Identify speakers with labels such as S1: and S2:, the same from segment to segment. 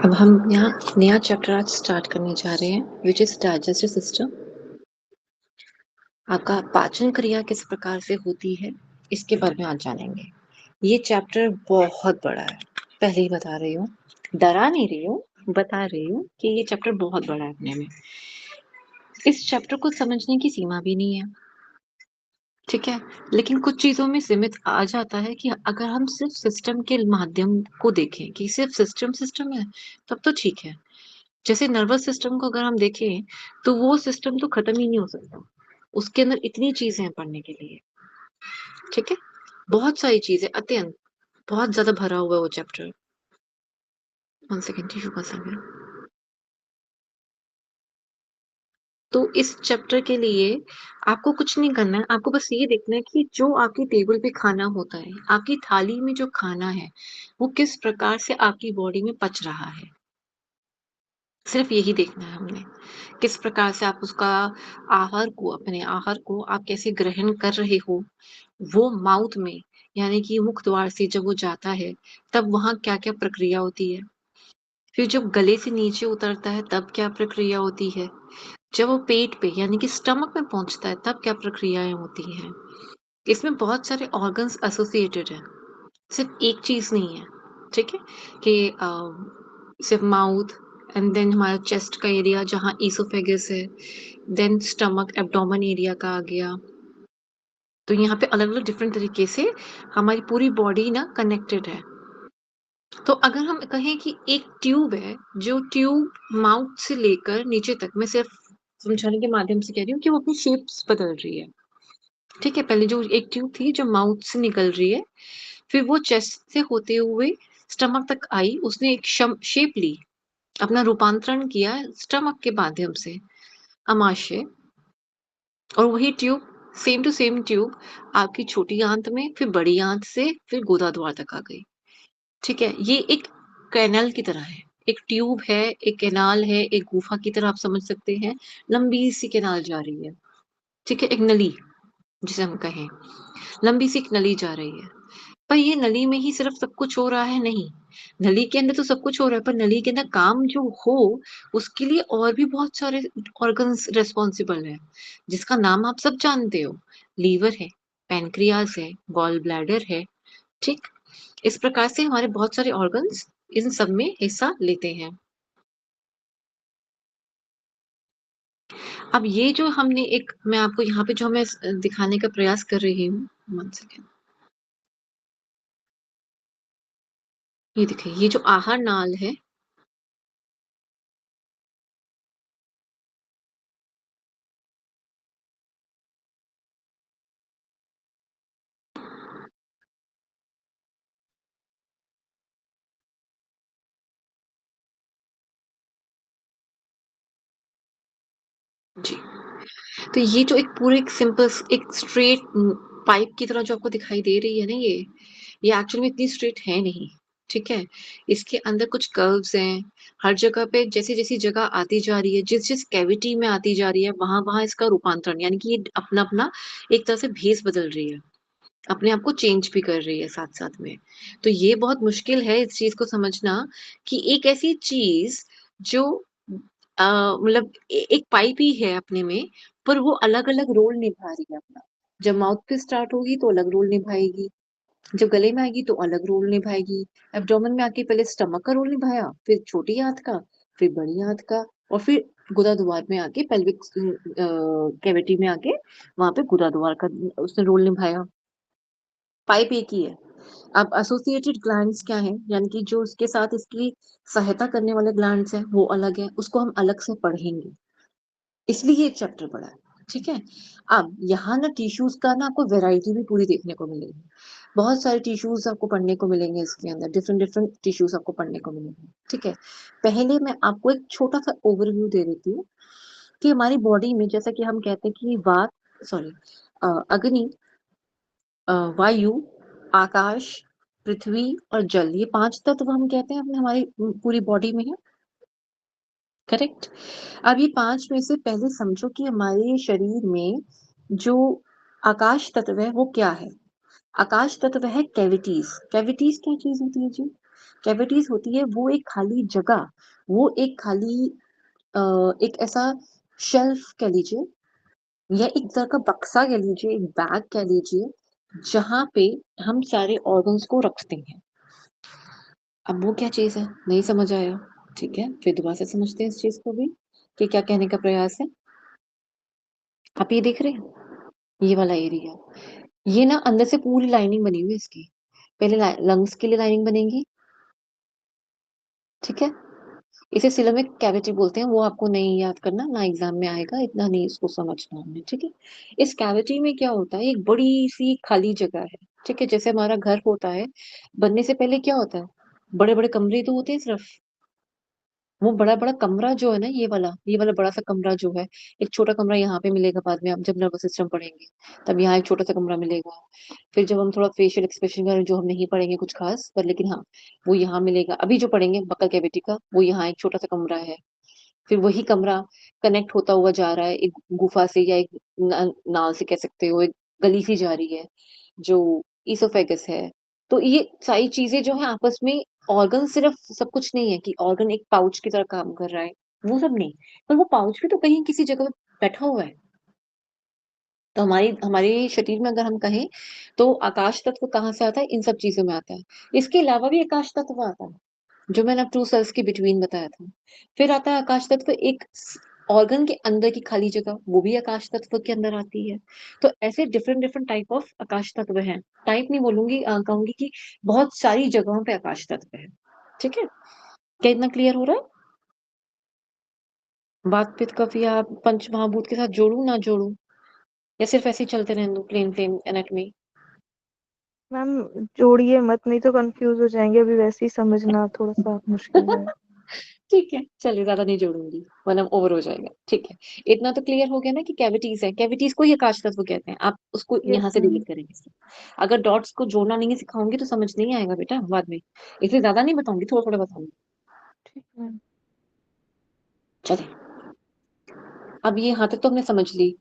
S1: अब हम यहाँ नया चैप्टर आज स्टार्ट करने जा रहे हैं विच इज डाइजेस्टिव सिस्टम। आपका पाचन क्रिया किस प्रकार से होती है इसके बारे में आज जानेंगे। ये चैप्टर बहुत बड़ा है, पहले ही बता रही हूँ, डरा नहीं रही हूँ, बता रही हूँ कि ये चैप्टर बहुत बड़ा है अपने में। इस चैप्टर को समझने की सीमा भी नहीं है, ठीक है, लेकिन कुछ चीजों में सीमित आ जाता है कि अगर हम सिर्फ सिस्टम के माध्यम को देखें कि सिर्फ सिस्टम सिस्टम है तब तो ठीक है। जैसे नर्वस सिस्टम को अगर हम देखें तो वो सिस्टम तो खत्म ही नहीं हो सकता, उसके अंदर इतनी चीजें हैं पढ़ने के लिए, ठीक है, बहुत सारी चीजें, अत्यंत बहुत ज्यादा भरा हुआ है वो चैप्टर। 1 सेकेंड, टिश्यू का समय। तो इस चैप्टर के लिए आपको कुछ नहीं करना है, आपको बस ये देखना है कि जो आपकी टेबल पे खाना होता है, आपकी थाली में जो खाना है वो किस प्रकार से आपकी बॉडी में पच रहा है, सिर्फ यही देखना है हमने। किस प्रकार से आप उसका आहार को, अपने आहार को आप कैसे ग्रहण कर रहे हो, वो माउथ में यानी कि मुख द्वार से जब वो जाता है तब वहां क्या क्या प्रक्रिया होती है, फिर जब गले से नीचे उतरता है तब क्या प्रक्रिया होती है, जब वो पेट पे यानी कि स्टमक में पहुंचता है तब क्या प्रक्रियाएं होती हैं। इसमें बहुत सारे ऑर्गन्स एसोसिएटेड है, सिर्फ एक चीज नहीं है, ठीक है, कि सिर्फ माउथ एंड देन हमारा चेस्ट का एरिया जहाँ ईसोफेगस है, देन स्टमक एब्डोमेन एरिया का आ गया। तो यहाँ पे अलग अलग डिफरेंट तरीके से हमारी पूरी बॉडी ना कनेक्टेड है। तो अगर हम कहें कि एक ट्यूब है, जो ट्यूब माउथ से लेकर नीचे तक, मैं सिर्फ समझाने के माध्यम से कह रही हूँ कि वो अपनी शेप्स बदल रही है, ठीक है। पहले जो एक ट्यूब थी जो माउथ से निकल रही है, फिर वो चेस्ट से होते हुए स्टमक तक आई, उसने एक शेप ली, अपना रूपांतरण किया स्टमक के माध्यम से अमाशय, और वही tube, same to same tube आपकी छोटी आंत में, फिर बड़ी आंत से फिर गोदा द्वार तक आ गई, ठीक है। ये एक कैनाल की तरह है, एक ट्यूब है, एक कैनाल है, एक गुफा की तरह आप समझ सकते हैं, लंबी सी कैनाल जा रही है, ठीक है, एक नली जिसे हम कहें, लंबी सी एक नली जा रही है। पर ये नली में ही सिर्फ सब कुछ हो रहा है, नहीं, नली के अंदर तो सब कुछ हो रहा है, पर नली के अंदर काम जो हो उसके लिए और भी बहुत सारे ऑर्गन्स रेस्पॉन्सिबल है, जिसका नाम आप सब जानते हो, लीवर है, पैनक्रियाज है, गॉल ब्लैडर है, ठीक। इस प्रकार से हमारे बहुत सारे ऑर्गन्स इन सब में हिस्सा लेते हैं। अब ये जो हमने एक, मैं आपको यहाँ पे जो मैं दिखाने का प्रयास कर रही हूँ, 1 सेकेंड, ये देखिए, ये जो आहार नाल है, जी, तो ये जो एक पूरे एक सिंपल एक स्ट्रेट पाइप की तरह जो आपको दिखाई दे रही है ना, ये एक्चुअली में इतनी स्ट्रेट है नहीं, ठीक है। इसके अंदर कुछ कर्व्स हैं, हर जगह पे जैसी जैसी जगह आती जा रही है, जिस जिस कैविटी में आती जा रही है वहां वहां इसका रूपांतरण, यानी कि ये अपना अपना एक तरह से भेस बदल रही है, अपने आप को चेंज भी कर रही है साथ साथ में। तो ये बहुत मुश्किल है इस चीज को समझना कि एक ऐसी चीज जो मतलब एक पाइप ही है अपने में, पर वो अलग अलग रोल निभा रही है अपना। जब माउथ पे स्टार्ट होगी तो अलग रोल निभाएगी, जब गले में आएगी तो अलग रोल निभाएगी, एब्डोमेन में आके पहले स्टमक का रोल निभाया, फिर छोटी आंत का, फिर बड़ी आंत का, और फिर गुदा द्वार में आके पेल्विक कैविटी में आके वहां पे गुदा द्वार का उसने रोल निभाया। पाइप एक ही है। अब एसोसिएटेड ग्लैंड्स क्या है, यानी कि जो उसके साथ इसकी सहायता करने वाले ग्लैंड्स हैं वो अलग है, उसको हम अलग से पढ़ेंगे, इसलिए ये चैप्टर पढ़ा है, ठीक है। अब यहाँ ना टिश्यूज का ना आपको वैरायटी भी पूरी देखने को मिलेगी, बहुत सारे टिश्यूज आपको पढ़ने को मिलेंगे, इसके अंदर डिफरेंट डिफरेंट टिश्यूज आपको पढ़ने को मिलेंगे, ठीक है। पहले मैं आपको एक छोटा सा ओवरव्यू दे देती हूँ कि हमारी बॉडी में, जैसा कि हम कहते हैं कि वात, सॉरी, अग्नि, वायु, आकाश, पृथ्वी और जल, ये 5 तत्व हम कहते हैं अपने, हमारी पूरी बॉडी में है, करेक्ट। अब ये 5 में से पहले समझो कि हमारे शरीर में जो आकाश तत्व है वो क्या है। आकाश तत्व है कैविटीज। कैविटीज क्या चीज होती है जी? कैविटीज होती है वो एक खाली जगह, वो एक खाली एक ऐसा शेल्फ कह लीजिए, या एक तरह का बक्सा कह लीजिए, एक बैग कह लीजिए, जहां पे हम सारे ऑर्गन्स को रखते हैं। अब वो क्या चीज है, नहीं समझ आया? ठीक है, फिर दोबारा से समझते हैं इस चीज को भी कि क्या कहने का प्रयास है। आप ये देख रहे हैं, ये वाला एरिया, ये ना अंदर से पूरी लाइनिंग बनी हुई है इसकी। पहले लंग्स के लिए लाइनिंग बनेगी, ठीक है, इसे सिलोमिक कैविटी बोलते हैं। वो आपको नहीं याद करना, ना एग्जाम में आएगा, इतना नहीं इसको समझना हमने, ठीक है। इस कैविटी में क्या होता है, एक बड़ी सी खाली जगह है, ठीक है। जैसे हमारा घर होता है, बनने से पहले क्या होता है, बड़े बड़े कमरे तो होते हैं सिर्फ। वो बड़ा बड़ा कमरा जो है ना, ये वाला बड़ा सा कमरा जो है, एक छोटा कमरा यहाँ पे मिलेगा बाद में, आप जब नर्वस सिस्टम पढ़ेंगे तब यहाँ एक छोटा सा कमरा मिलेगा। फिर जब हम थोड़ा फेशियल एक्सप्रेशन का जो हम नहीं पढ़ेंगे कुछ खास पर, लेकिन हाँ वो यहाँ मिलेगा। अभी जो पढ़ेंगे बक्कल कैविटी का, वो यहाँ एक छोटा सा कमरा है। फिर वही कमरा कनेक्ट होता हुआ जा रहा है एक गुफा से, या एक नाल से कह सकते हो, एक गली सी जा रही है जो ईसोफेगस है। तो ये सारी चीजें जो है आपस में, ऑर्गन सिर्फ सब कुछ नहीं है कि ऑर्गन एक पाउच की तरह काम कर रहा है, वो सब नहीं। पर वो पाउच भी तो कहीं किसी जगह पे बैठा हुआ है। तो हमारी हमारे शरीर में अगर हम कहें तो आकाश तत्व कहाँ से आता है, इन सब चीजों में आता है। इसके अलावा भी आकाश तत्व आता है, जो मैंने अब टू सेल्स के बिटवीन बताया था। फिर आता है आकाश तत्व एक ऑर्गन के अंदर की खाली जगह, वो भी आकाश तत्व के अंदर आती है। तो ऐसे डिफरेंट डिफरेंट टाइप ऑफ आकाश तत्व हैं। टाइप नहीं बोलूंगी, कहूंगी कि बहुत सारी जगहों पे आकाश तत्व है, ठीक है। क्या इतना क्लियर हो रहा है? बात पित कफ या पंच महाभूत के साथ जोड़ू ना जोड़ू, या सिर्फ ऐसे ही चलते रहने दो प्लेन प्लेन एनाटॉमी?
S2: मैम जोड़िए मत, नहीं तो कंफ्यूज हो जाएंगे, अभी वैसे ही समझना थोड़ा सा मुश्किल है।
S1: ठीक है, चलिए ज्यादा नहीं जोड़ूंगी वरना ओवर हो जाएगा, ठीक है। इतना तो क्लियर हो गया ना कि कैविटीज है, कैविटीज को ही आकाश तत्व कहते हैं। आप उसको
S2: यस
S1: यहाँ से
S2: मैम।
S1: डिलीट करेंगे। अगर डॉट्स को जोड़ना नहीं सिखाऊंगी तो समझ नहीं आएगा बेटा बाद में, इसलिए ज्यादा नहीं बताऊंगी, थोड़ा थोड़ा बताऊंगी।
S2: ठीक मैम।
S1: चलिए, अब ये यहाँ तक तो हमने समझ ली।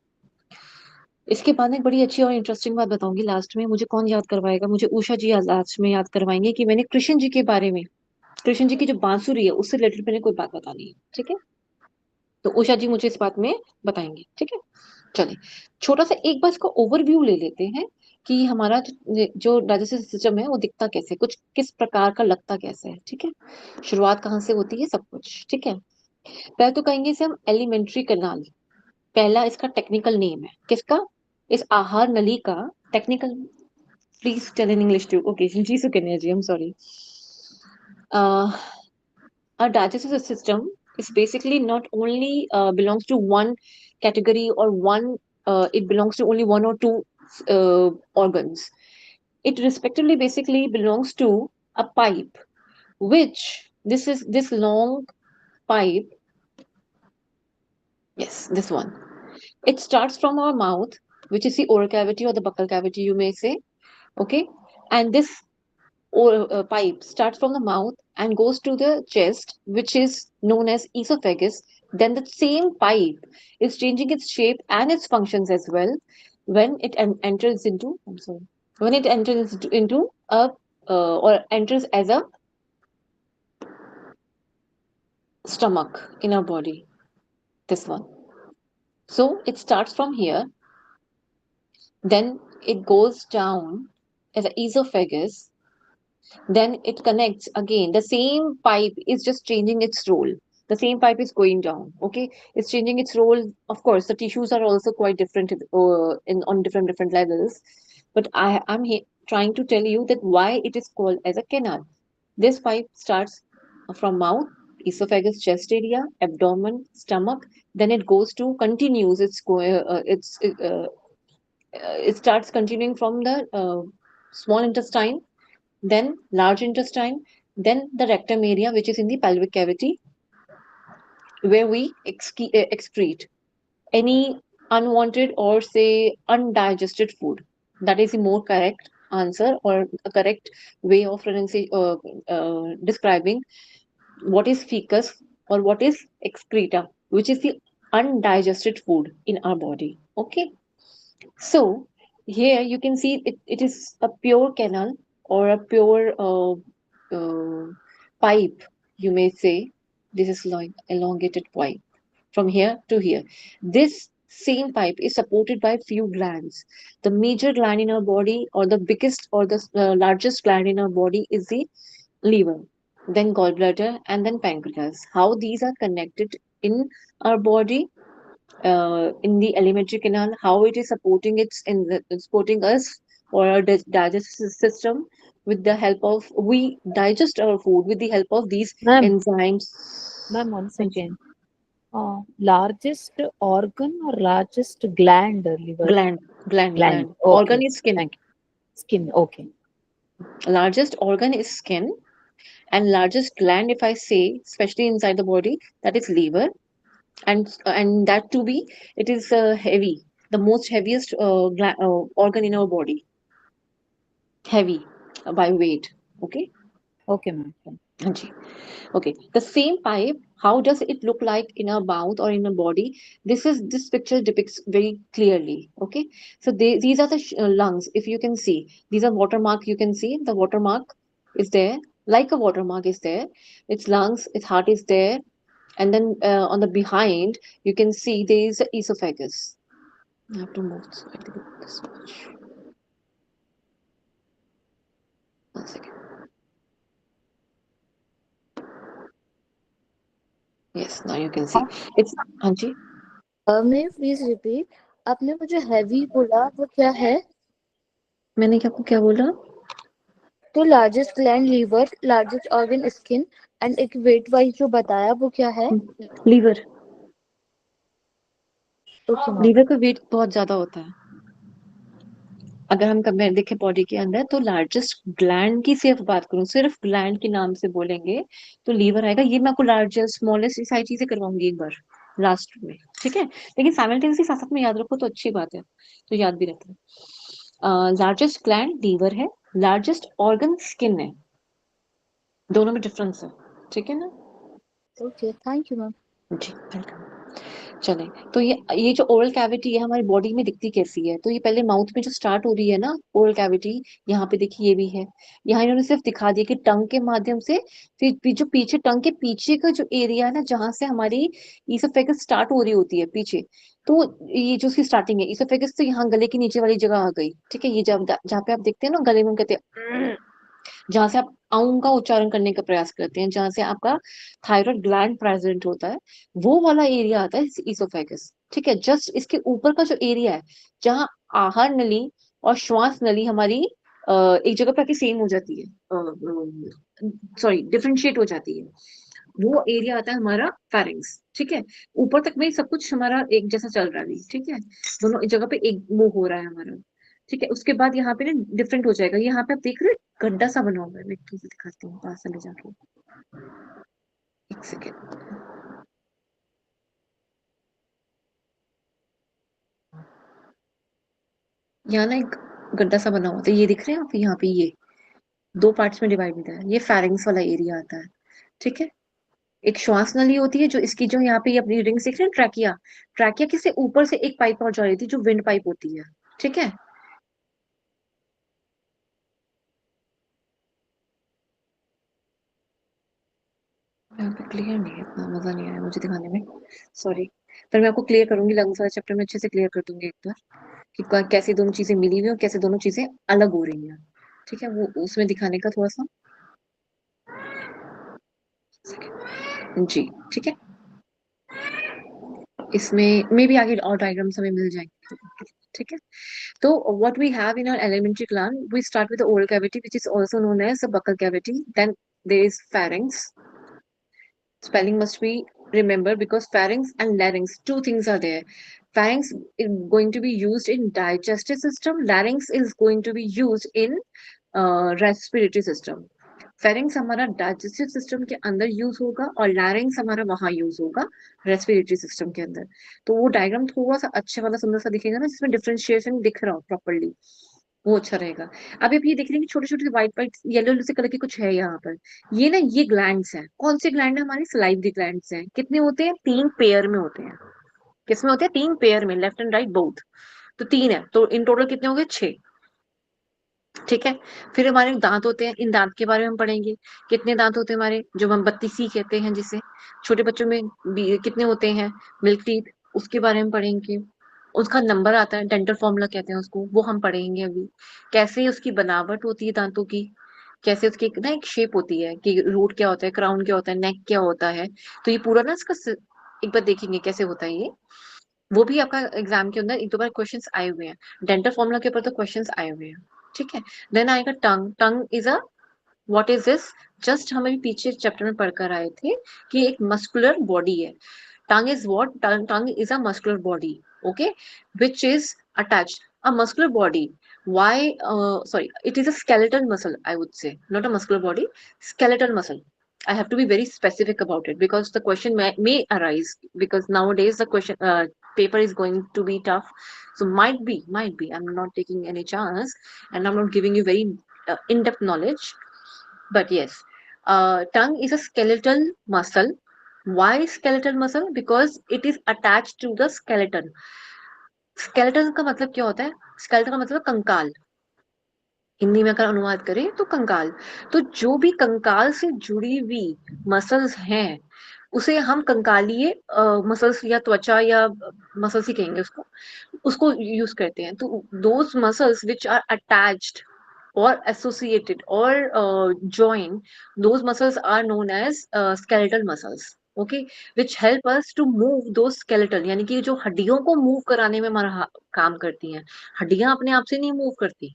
S1: इसके बाद एक बड़ी अच्छी और इंटरेस्टिंग बात बताऊंगी लास्ट में। मुझे कौन याद करवाएगा, मुझे उषा जी लास्ट में याद करवाएंगे कि मैंने कृष्ण जी के बारे में, कृष्ण जी की जो बांसुरी है उससे रिलेटेड मैंने कोई बात बतानी है, ठीक है। तो उषा जी मुझे इस बात में बताएंगे, ठीक है। चलिए, छोटा सा एक बार इसका ओवरव्यू ले लेते हैं कि हमारा जो डाइजेस्टिव सिस्टम है वो दिखता कैसे, कुछ किस प्रकार का लगता कैसे है, ठीक है। शुरुआत कहाँ से होती है, सब कुछ ठीक है। पहले तो कहेंगे इसे हम एलिमेंट्री कैनाल। पहला इसका टेक्निकल नेम है, किसका, इस आहार नली का technical. Please tell in English too, okay ji Sukanya ji, I am sorry. Our digestive system is basically not only belongs to one category or one, it belongs to only one or two organs. It respectively basically belongs to a pipe, which this long pipe, yes, this one. It starts from our mouth, which is the oral cavity or the buccal cavity, you may say, okay, and this or pipe starts from the mouth and goes to the chest, which is known as esophagus. Then the same pipe is changing its shape and its functions as well when it enters into, I'm sorry, when it enters into a or enters as a stomach in our body. This one. So it starts from here, then it goes down as a esophagus, then it connects again. The same pipe is just changing its role. The same pipe is going down. Okay, it's changing its role. Of course, the tissues are also quite different in on different levels. But trying to tell you that why it is called as a canal. This pipe starts from mouth, esophagus, chest area, abdomen, stomach. Then it goes to continues. It starts continuing from the small intestine, then large intestine, then the rectum area, which is in the pelvic cavity, where we excrete any unwanted or say undigested food. That is the more correct answer or a correct way of describing what is fecus or what is excreta, which is the undigested food in our body. Okay, so here you can see it is a pure canal or a pure pipe, you may say, this is like elongated pipe from here to here. This same pipe is supported by few glands. The major gland in our body, or the biggest or the largest gland in our body, is the liver, then gallbladder, and then pancreas. How these are connected in our body, in the alimentary canal, how it is supporting supporting us or our digestive system, with the help of, we digest our food with the help of these
S3: Ma'am,
S1: enzymes.
S3: ma'am, one second. Largest organ or largest gland, liver
S1: Gland,
S3: gland?
S1: gland.
S3: Okay,
S1: Organ is skin.
S3: thank you. Skin, okay.
S1: Largest organ is skin, and largest gland, if I say, especially inside the body, that is liver, and that to be, it is heavy, the most heaviest organ in our body, heavy by weight. Okay.
S3: Okay, ma'am. Fine.
S1: हाँ जी. Okay, the same pipe, how does it look like in our mouth or in our body? This picture depicts very clearly. Okay, so these are the lungs. If you can see, these are watermark. You can see the watermark is there, like a watermark is there. Its lungs, its heart is there, and then on the behind, you can see there is the esophagus. I have to move slightly this much. One second. Yes, now you can see. It's हाँ जी.
S2: May please repeat, आपने मुझे heavy बोला वो क्या है?
S1: मैंने क्या आपको क्या बोला?
S2: तो largest gland liver, largest organ skin, and एक वेट वाइज जो बताया वो क्या है?
S1: लीवर.
S2: Okay ma'am.
S1: लीवर का वेट बहुत ज्यादा होता है. अगर हम कंपेयर देखें बॉडी के अंदर, तो लार्जेस्ट ग्लैंड की सिर्फ बात करूं, सिर्फ ग्लैंड के नाम से बोलेंगे, तो लीवर आएगा. ये मैं आपको लार्जेस्ट स्मॉलेस्ट ये सारी चीजें करवाऊंगी एक बार लास्ट में. ठीक है, लेकिन साइमल्टेनियसली साथ साथ में याद रखो तो अच्छी बात है, तो याद भी रहता है. लार्जेस्ट ग्लैंड लीवर है, लार्जेस्ट ऑर्गन स्किन है. दोनों में डिफरेंस है. ठीक है ना?
S2: Okay, thank you ma'am.
S1: जी वेलकम. चले, तो ये जो ओरल कैविटी है हमारी बॉडी में दिखती कैसी है? तो ये पहले माउथ में जो स्टार्ट हो रही है ना ओरल कैविटी, यहाँ पे देखिए ये भी है. यहाँ इन्होंने सिर्फ दिखा दिया कि टंग के माध्यम से, फिर जो पीछे टंग के पीछे का जो एरिया है ना, जहां से हमारी ईसोफेगस स्टार्ट हो रही होती है पीछे, तो ये जो उसकी स्टार्टिंग है ईसोफेगस, तो यहाँ गले के नीचे वाली जगह आ गई. ठीक है, ये जब जहाँ पे आप देखते हैं ना गले में हम कहते हैं, जहां से आप आउं का उच्चारण करने का प्रयास करते हैं, जहां से आपका थायराइड ग्लैंड प्रेजेंट होता है, वो वाला एरिया आता है ईसोफेगस. ठीक है, जस्ट इसके ऊपर का जो एरिया है, जहां आहार नली और श्वास नली हमारी एक जगह पे आके सेम हो जाती है, सॉरी डिफरेंशिएट हो जाती है, वो एरिया आता है हमारा फेरिंग्स. ठीक है, ऊपर तक में सब कुछ हमारा एक जैसा चल रहा है अभी. ठीक है, दोनों एक जगह पे एक वो हो रहा है हमारा. ठीक है, उसके बाद यहाँ पे ना डिफरेंट हो जाएगा. यहाँ पे आप देख रहे हो गड्ढा सा बना हुआ है, मैं तुमको दिखाती हूँ पास से ले जाके. एक सेकेंड. यहाँ ना एक गड्ढा सा बना हुआ था, ये दिख रहे हैं आप? यहाँ पे ये दो पार्ट्स में डिवाइडेड है, ये फेरिंग्स वाला एरिया आता है. ठीक है, एक श्वास नली होती है जो इसकी, जो यहाँ पे ये अपनी रिंग्स दिख रहे हैं, ट्रैकिया. ट्रैकिया के से ऊपर से एक पाइप और जा रही थी जो विंड पाइप होती है. ठीक है, यहाँ पे क्लियर नहीं है, इतना मजा नहीं आया मुझे दिखाने में, सॉरी. पर मैं आपको क्लियर करूंगी, लंग्स वाला चैप्टर में अच्छे से क्लियर कर दूंगी एक बार, कि कैसे दोनों चीजें मिली हुई और कैसे दोनों चीजें अलग हो रही हैं. ठीक है, वो उसमें दिखाने का थोड़ा सा जी. ठीक है, इसमें मे भी आगे और डायग्राम्स हमें मिल जाएंगे. ठीक है, तो what we have in our alimentary gland, we start with the oral cavity, which is also known as the buccal cavity. Then there is pharynx. Spelling must be remembered, because pharynx and larynx, two things are there. Pharynx is going to be used in digestive system, larynx is going to be used in respiratory system. Pharynx हमारा digestive system के अंदर use होगा और लैरिंग्स हमारा वहां use होगा respiratory system के अंदर. तो वो डायग्राम थोड़ा सा अच्छे वाला सुंदर सा दिखेगा ना, जिसमें डिफरेंशिएशन दिख रहा हो प्रॉपरली, वो अच्छा रहेगा. अभी आप ये देख रहे हैं कि छोटे छोटे व्हाइट व्हाइट येलो येलो से कलर के कुछ है यहाँ पर. ये ना ये ग्लैंड्स हैं. कौन से ग्लैंड है? हमारे सलाइवरी ग्लैंड्स हैं. कितने होते हैं? 3 पेयर में होते हैं. किसमें होते हैं? 3 पेयर में, लेफ्ट एंड राइट बोथ. तो 3 है, तो इन टोटल कितने हो गए? 6. ठीक है। फिर हमारे दांत होते हैं, इन दांत के बारे में हम पढ़ेंगे। कितने दांत होते हैं हमारे, जो हम 32 कहते हैं, जिसे छोटे बच्चों में भी कितने होते हैं, मिल्क टीथ, उसके बारे में पढ़ेंगे। उसका नंबर आता है, डेंटल फॉर्मूला कहते हैं उसको, वो हम पढ़ेंगे अभी। कैसे उसकी बनावट होती है दांतों की, कैसे उसकी ना एक शेप होती है कि रूट क्या होता है, क्राउन क्या होता है, नेक क्या होता है। तो ये पूरा ना इसका एक बार देखेंगे कैसे होता है ये। वो भी आपका एग्जाम के अंदर एक दो बार क्वेश्चंस आए हुए हैं। डेंटल फॉर्मूला के ऊपर तो क्वेश्चंस आए हुए हैं। ठीक है। देन आएगा tongue. Tongue is a, what is this, just हम अभी पीछे चैप्टर में पढ़कर आए थे कि एक मस्कुलर बॉडी है। tongue is what, tongue is a muscular body, okay, which is attached, a muscular body. Why, sorry, it is a skeletal muscle, I would say, not a muscular body, skeletal muscle. I have to be very specific about it because the question may arise, because nowadays the question, paper is going to be tough. So might be I'm not taking any chance, and I'm not giving you very in-depth knowledge. But yes, tongue is a skeletal muscle. Why skeletal muscle? Because it is attached to the skeleton. Skeleton का मतलब क्या होता है? Skeleton का मतलब कंकाल। हिंदी में अगर अनुवाद करें तो कंकाल। तो जो भी कंकाल से जुड़ी हुई मसल्स हैं, उसे हम कंकालीय मसल्स या त्वचा या मसल्स ही कहेंगे उसको, उसको यूज करते हैं। तो those muscles which are attached or associated or join, those muscles are known as skeletal muscles, okay, which help us to move those skeletal, यानी कि जो हड्डियों को मूव कराने में हमारा काम करती हैं। हड्डियां अपने आप से नहीं मूव करती,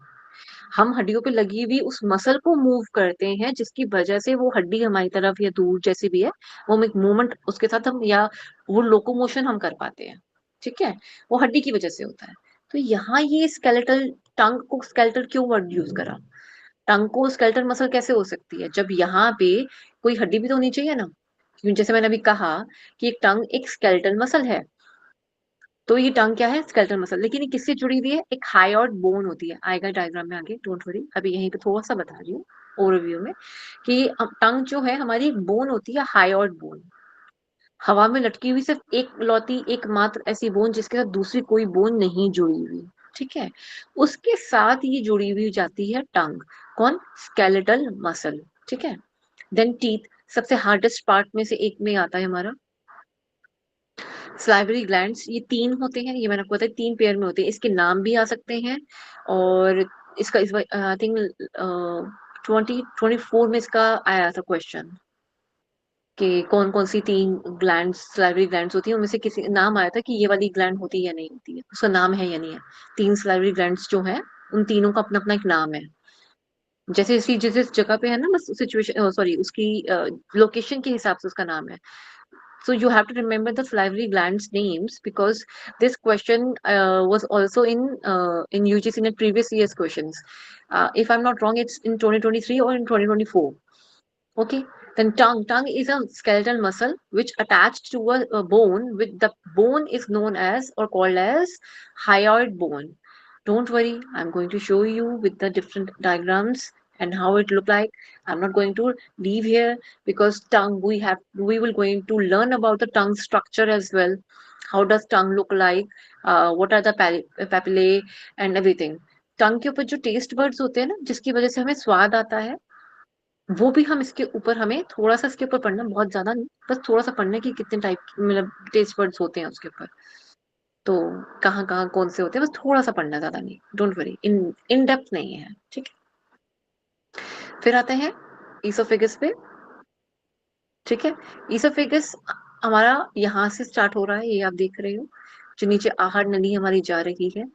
S1: हम हड्डियों पे लगी हुई उस मसल को मूव करते हैं, जिसकी वजह से वो हड्डी हमारी तरफ या दूर जैसी भी है, वो हम एक मूवमेंट उसके साथ हम, या वो लोकोमोशन हम कर पाते हैं। ठीक है। वो हड्डी की वजह से होता है। तो यहाँ ये स्केलेटल, टंग को स्केलेटल क्यों वर्ड यूज करा? टंग को स्केलेटल मसल कैसे हो सकती है, जब यहाँ पे कोई हड्डी भी तो होनी चाहिए ना। क्योंकि जैसे मैंने अभी कहा कि एक टंग एक स्केलेटल मसल है, तो ये टंग क्या है, स्केलेटल मसल। लेकिन ये किससे जुड़ी हुई है, एक हायोइड बोन होती है, आएगा डायग्राम में आगे, डोंट वरी, अभी यहीं पे थोड़ा सा बता रही हूँ ओवरव्यू में कि टंग जो है हमारी एक बोन होती है, हायोइड बोन। हवा में लटकी हुई सिर्फ एक लौती एकमात्र ऐसी बोन जिसके साथ दूसरी कोई बोन नहीं जुड़ी हुई। ठीक है। उसके साथ ये जुड़ी हुई जाती है टंग। कौन? Skeletal muscle. ठीक है। देन टीथ, सबसे हार्डेस्ट पार्ट में से एक में आता है हमारा सलाइवरी ग्लैंड्स। ये 3 होते हैं, ये मैंने आपको बताया 3 पेयर में होते हैं। इसके नाम भी आ सकते हैं, और इसका इस आई थिंक 2024 में इसका आया था क्वेश्चन कि कौन कौन सी 3 ग्लैंड्स, सलाइवरी ग्लैंड्स होती हैं, उनमें से किसी नाम आया था कि ये वाली ग्लैंड होती है या नहीं होती है, उसका नाम है या नहीं है। 3 सलाइवरी ग्लैंड्स जो है, उन तीनों का अपना अपना एक नाम है। जैसे इसी जिस जिस जगह पे है ना, बस सिचुएशन, सॉरी, उसकी लोकेशन के हिसाब से उसका नाम है। So you have to remember the salivary glands names, because this question was also in UGC in previous year's questions. If I'm not wrong, it's in 2023 or in 2024. Okay. Then tongue. Tongue is a skeletal muscle which attached to a bone. With the bone is known as or called as hyoid bone. Don't worry, I'm going to show you with the different diagrams and how it look like. I'm not going to leave here, because tongue, we will going to learn about the tongue structure as well. How does tongue look like? What are the papillae and everything. टंग के ऊपर जो taste buds होते हैं ना, जिसकी वजह से हमें स्वाद आता है, वो भी हम इसके ऊपर, हमें थोड़ा सा इसके ऊपर पढ़ना, बहुत ज्यादा नहीं, बस थोड़ा सा पढ़ना कि कितने टाइप, मतलब टेस्ट बर्ड्स होते हैं उसके ऊपर। तो कहाँ कहाँ कौन से होते हैं, बस थोड़ा सा पढ़ना, ज्यादा नहीं, डोंट वरी, इन डेप्थ नहीं है। ठीक है। फिर आते हैं ईसोफेगस पे। ठीक है। ईसोफेगस हमारा यहाँ से स्टार्ट हो रहा है, ये आप देख रहे हो, जो नीचे आहार नली हमारी जा रही है,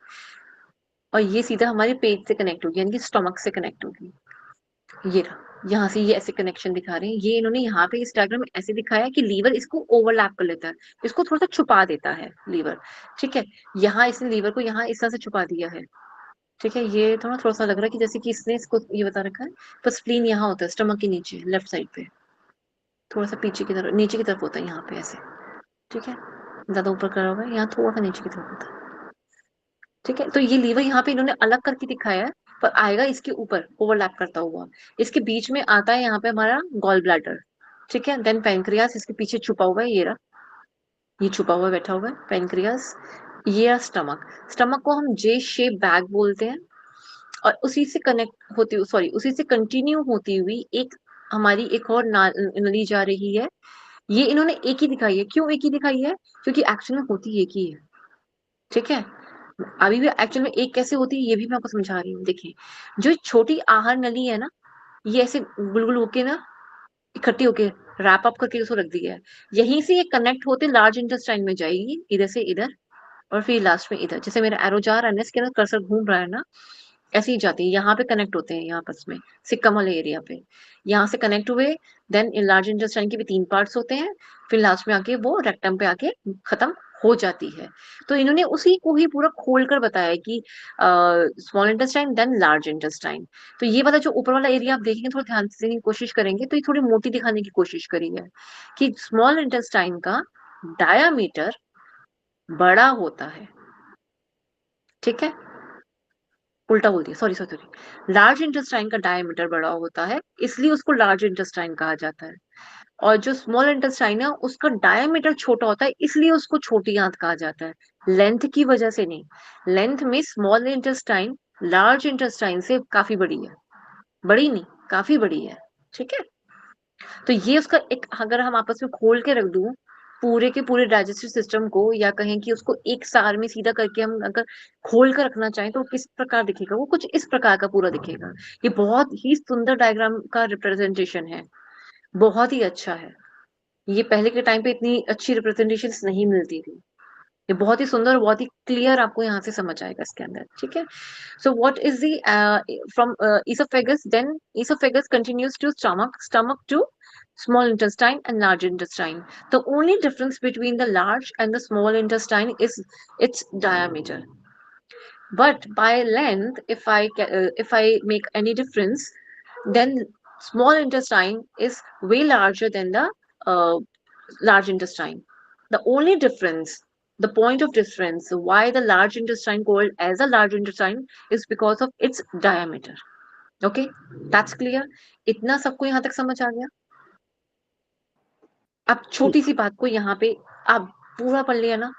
S1: और ये सीधा हमारे पेट से कनेक्ट होगी, यानी कि स्टमक से कनेक्ट होगी। ये रहा, यहाँ से ये ऐसे कनेक्शन दिखा रहे हैं। ये इन्होंने यहाँ पे इस डायग्राम में ऐसे दिखाया कि लीवर इसको ओवरलैप कर लेता है, इसको थोड़ा सा छुपा देता है लीवर। ठीक है। यहाँ इसने लीवर को यहाँ इस तरह से छुपा दिया है। ठीक है। ये थोड़ा थोड़ा सा लग रहा है कि जैसे कि इसने इसको ये बता रखा है, पर स्प्लीन यहाँ होता है स्टमक के नीचे लेफ्ट साइड पे, थोड़ा सा पीछे की तरफ, नीचे की तरफ होता है यहाँ पे ऐसे। ठीक है। ज्यादा ऊपर करा हुआ है, यहाँ थोड़ा सा नीचे की तरफ होता है। ठीक है। तो ये लीवर यहाँ पे इन्होंने अलग करके दिखाया है, पर आएगा इसके ऊपर ओवरलैप करता हुआ। इसके बीच में आता है यहाँ पे हमारा गॉल ब्लैडर। ठीक है। देन पेनक्रियास इसके पीछे छुपा हुआ है, ये रहा, ये छुपा हुआ बैठा हुआ है पेनक्रियास। ये रहा स्टमक। स्टमक को हम जे शेप बैग बोलते हैं, और उसी से कनेक्ट होती हुई, सॉरी, उसी से कंटिन्यू होती हुई एक हमारी एक और नली जा रही है। ये इन्होंने एक ही दिखाई है। क्यों एक ही दिखाई है? क्योंकि एक्चुअल में होती एक ही है। ठीक है, अभी भी एक्चुअल में एक कैसे होती है ये भी मैं आपको समझा रही हूँ। देखिए, जो छोटी आहार नली है ना, ये ऐसे गुलगुल होके ना इकट्ठी होके रैप अप करके उसको रख दिया है। यहीं से ये कनेक्ट होते लार्ज इंटेस्टाइन में जाएगी, इधर से इधर, और फिर लास्ट में इधर। जैसे मेरा एरो जा रहा है ना, इसके अंदर कर्सर घूम रहा है ना, ऐसे ही जाती है। यहाँ पे कनेक्ट होते हैं, यहाँ आपस में सिक्कम वाले एरिया पे, यहाँ से कनेक्ट हुए। देन लार्ज इंटेस्टाइन के भी 3 पार्ट्स होते हैं, फिर लास्ट में आके वो रेक्टम पे आके खत्म हो जाती है। तो इन्होंने उसी को ही पूरा खोल कर बताया कि small intestine then large intestine. तो ये वाला जो ऊपर वाला एरिया आप देखेंगे, थोड़ा ध्यान से देखने की कोशिश करेंगे तो ये थोड़ी मोटी दिखाने की कोशिश करी है कि स्मॉल इंटेस्टाइन का डायामीटर बड़ा होता है। ठीक है, उल्टा बोल दिया, sorry sorry sorry. Large intestine का डायमीटर बड़ा होता है, इसलिए उसको लार्ज इंटेस्टाइन कहा जाता है। और जो स्मॉल इंटेस्टाइन है उसका डायमीटर छोटा होता है, इसलिए उसको छोटी आंत कहा जाता है। लेंथ की वजह से नहीं। लेंथ में स्मॉल इंटेस्टाइन लार्ज इंटेस्टाइन से काफी बड़ी है। बड़ी नहीं, काफी बड़ी है। ठीक है, तो ये उसका एक, अगर हम आपस में खोल के रख दूं पूरे के पूरे डाइजेस्टिव सिस्टम को, या कहें कि उसको एक सार में सीधा करके हम अगर खोल कर रखना चाहें तो किस प्रकार दिखेगा? वो कुछ इस प्रकार का पूरा दिखेगा। ये बहुत ही सुंदर डायग्राम का रिप्रेजेंटेशन है, बहुत ही अच्छा है। ये पहले के टाइम पे इतनी अच्छी रिप्रेजेंटेशन नहीं मिलती थी। ये बहुत ही सुंदर, बहुत ही क्लियर आपको यहाँ से समझ आएगा इसके अंदर। ठीक है, so what is the from esophagus, then esophagus continues to stomach, stomach to small intestine and large intestine. The only difference between the large and the small intestine is its diameter. But by length, if I make any difference, then small intestine is way larger than the uh, large intestine. The only difference, the point of difference, why the large intestine called as a large intestine is because of its diameter. Okay, that's clear. इतना सबको यहाँ तक समझ आ गया? अब छोटी सी बात को यहाँ पे आप पूरा पढ़ लिया ना।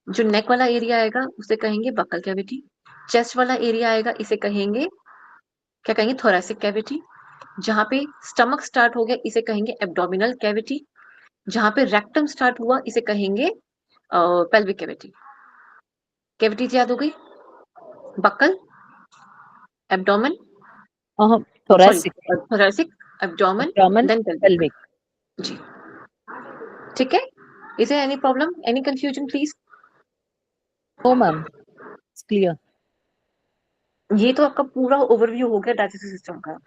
S1: जो नेक वाला एरिया आएगा उसे कहेंगे बकल कैविटी। चेस्ट वाला एरिया आएगा, इसे कहेंगे, क्या कहेंगे? Thoracic cavity. जहां पे स्टमक स्टार्ट हो गया इसे कहेंगे एब्डोमिनल कैविटी। जहां पे रेक्टम स्टार्ट हुआ इसे कहेंगे पेल्विक कैविटी। कैविटीज याद हो गई? Buccal, abdomen, sorry,
S3: thoracic,
S1: thoracic, abdomen,
S3: abdomen,
S1: then pelvic.
S3: pelvic.
S1: जी, ठीक है। Is there any problem, any confusion please?
S3: No, ma'am. It's clear.
S1: ये तो आपका पूरा ओवरव्यू हो गया डाइजेस्टिव सिस्टम का।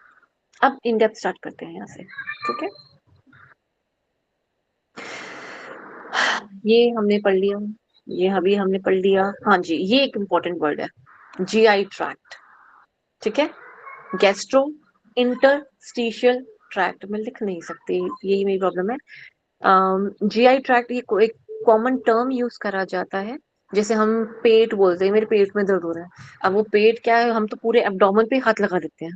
S1: अब इन डेप्थ स्टार्ट करते हैं यहाँ से। ठीक है, ये हमने पढ़ लिया, ये अभी हमने पढ़ लिया। हाँ जी, ये एक इम्पोर्टेंट वर्ड है, जीआई ट्रैक्ट। ठीक है, गैस्ट्रो इंटरस्टिशियल ट्रैक्ट, मैं लिख नहीं सकती, यही मेरी प्रॉब्लम है। जीआई ट्रैक्ट ये एक कॉमन टर्म यूज करा जाता है। जैसे हम पेट बोलते हैं, मेरे पेट में दर्द हो रहा है। अब वो पेट क्या है, हम तो पूरे एब्डोमेन पे हाथ लगा देते हैं,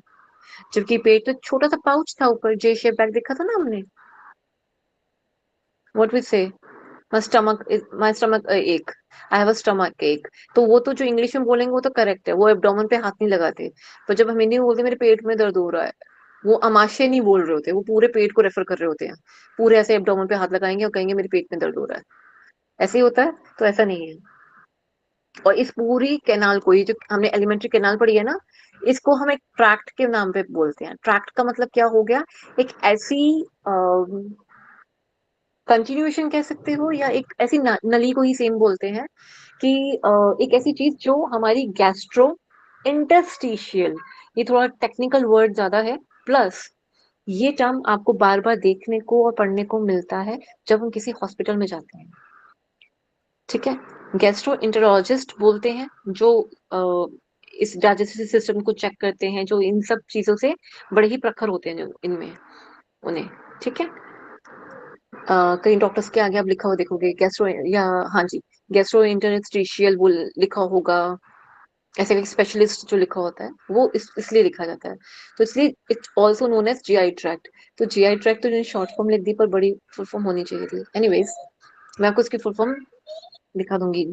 S1: जबकि पेट तो छोटा सा पाउच था ऊपर, जे शेप बैग देखा था ना हमने। व्हाट वी से, माई स्टमक एक, आई हैव अ स्टमक एक। तो वो तो जो इंग्लिश में बोलेंगे वो तो करेक्ट है, वो एब्डोमेन पे हाथ नहीं लगाते। पर जब हम हिंदी में बोलते मेरे पेट में दर्द हो रहा है, वो अमाशय नहीं बोल रहे होते, वो पूरे पेट को रेफर कर रहे होते हैं। पूरे ऐसे एब्डोमेन पे हाथ लगाएंगे और कहेंगे मेरे पेट में दर्द हो रहा है। ऐसे ही होता है? तो ऐसा नहीं है। और इस पूरी कैनाल को, ये जो हमने एलिमेंट्री कैनाल पढ़ी है ना, इसको हम एक ट्रैक्ट के नाम पे बोलते हैं। ट्रैक्ट का मतलब क्या हो गया? एक ऐसी कंटिन्यूएशन कह सकते हो, या एक ऐसी नली को ही सेम बोलते हैं कि एक ऐसी चीज जो हमारी गैस्ट्रो इंटरस्टिशियल, ये थोड़ा टेक्निकल वर्ड ज्यादा है। प्लस ये टर्म आपको बार बार देखने को और पढ़ने को मिलता है जब हम किसी हॉस्पिटल में जाते हैं। ठीक है, गैस्ट्रो इंटरोलॉजिस्ट बोलते हैं जो इस डाइजेस्टिव सिस्टम को चेक करते हैं, जो इन सब चीजों से बड़े ही प्रखर होते हैं जो इनमें उन्हें। ठीक है, कई डॉक्टर्स के आगे आप लिखा हुआ देखोगे गैस्ट्रो, या हाँ जी, गैस्ट्रो इंटरस्टिशियल वो लिखा होगा। ऐसे एक स्पेशलिस्ट जो लिखा होता है वो इसलिए लिखा जाता है। तो इसलिए it's also known as GI tract. तो जीआई ट्रैक्ट तो इन्होंने शॉर्ट फॉर्म लिख दी, पर बड़ी फुल फॉर्म होनी चाहिए थी। एनीवेज, मैं आपको इसकी फुल फॉर्म दिखा दूंगी।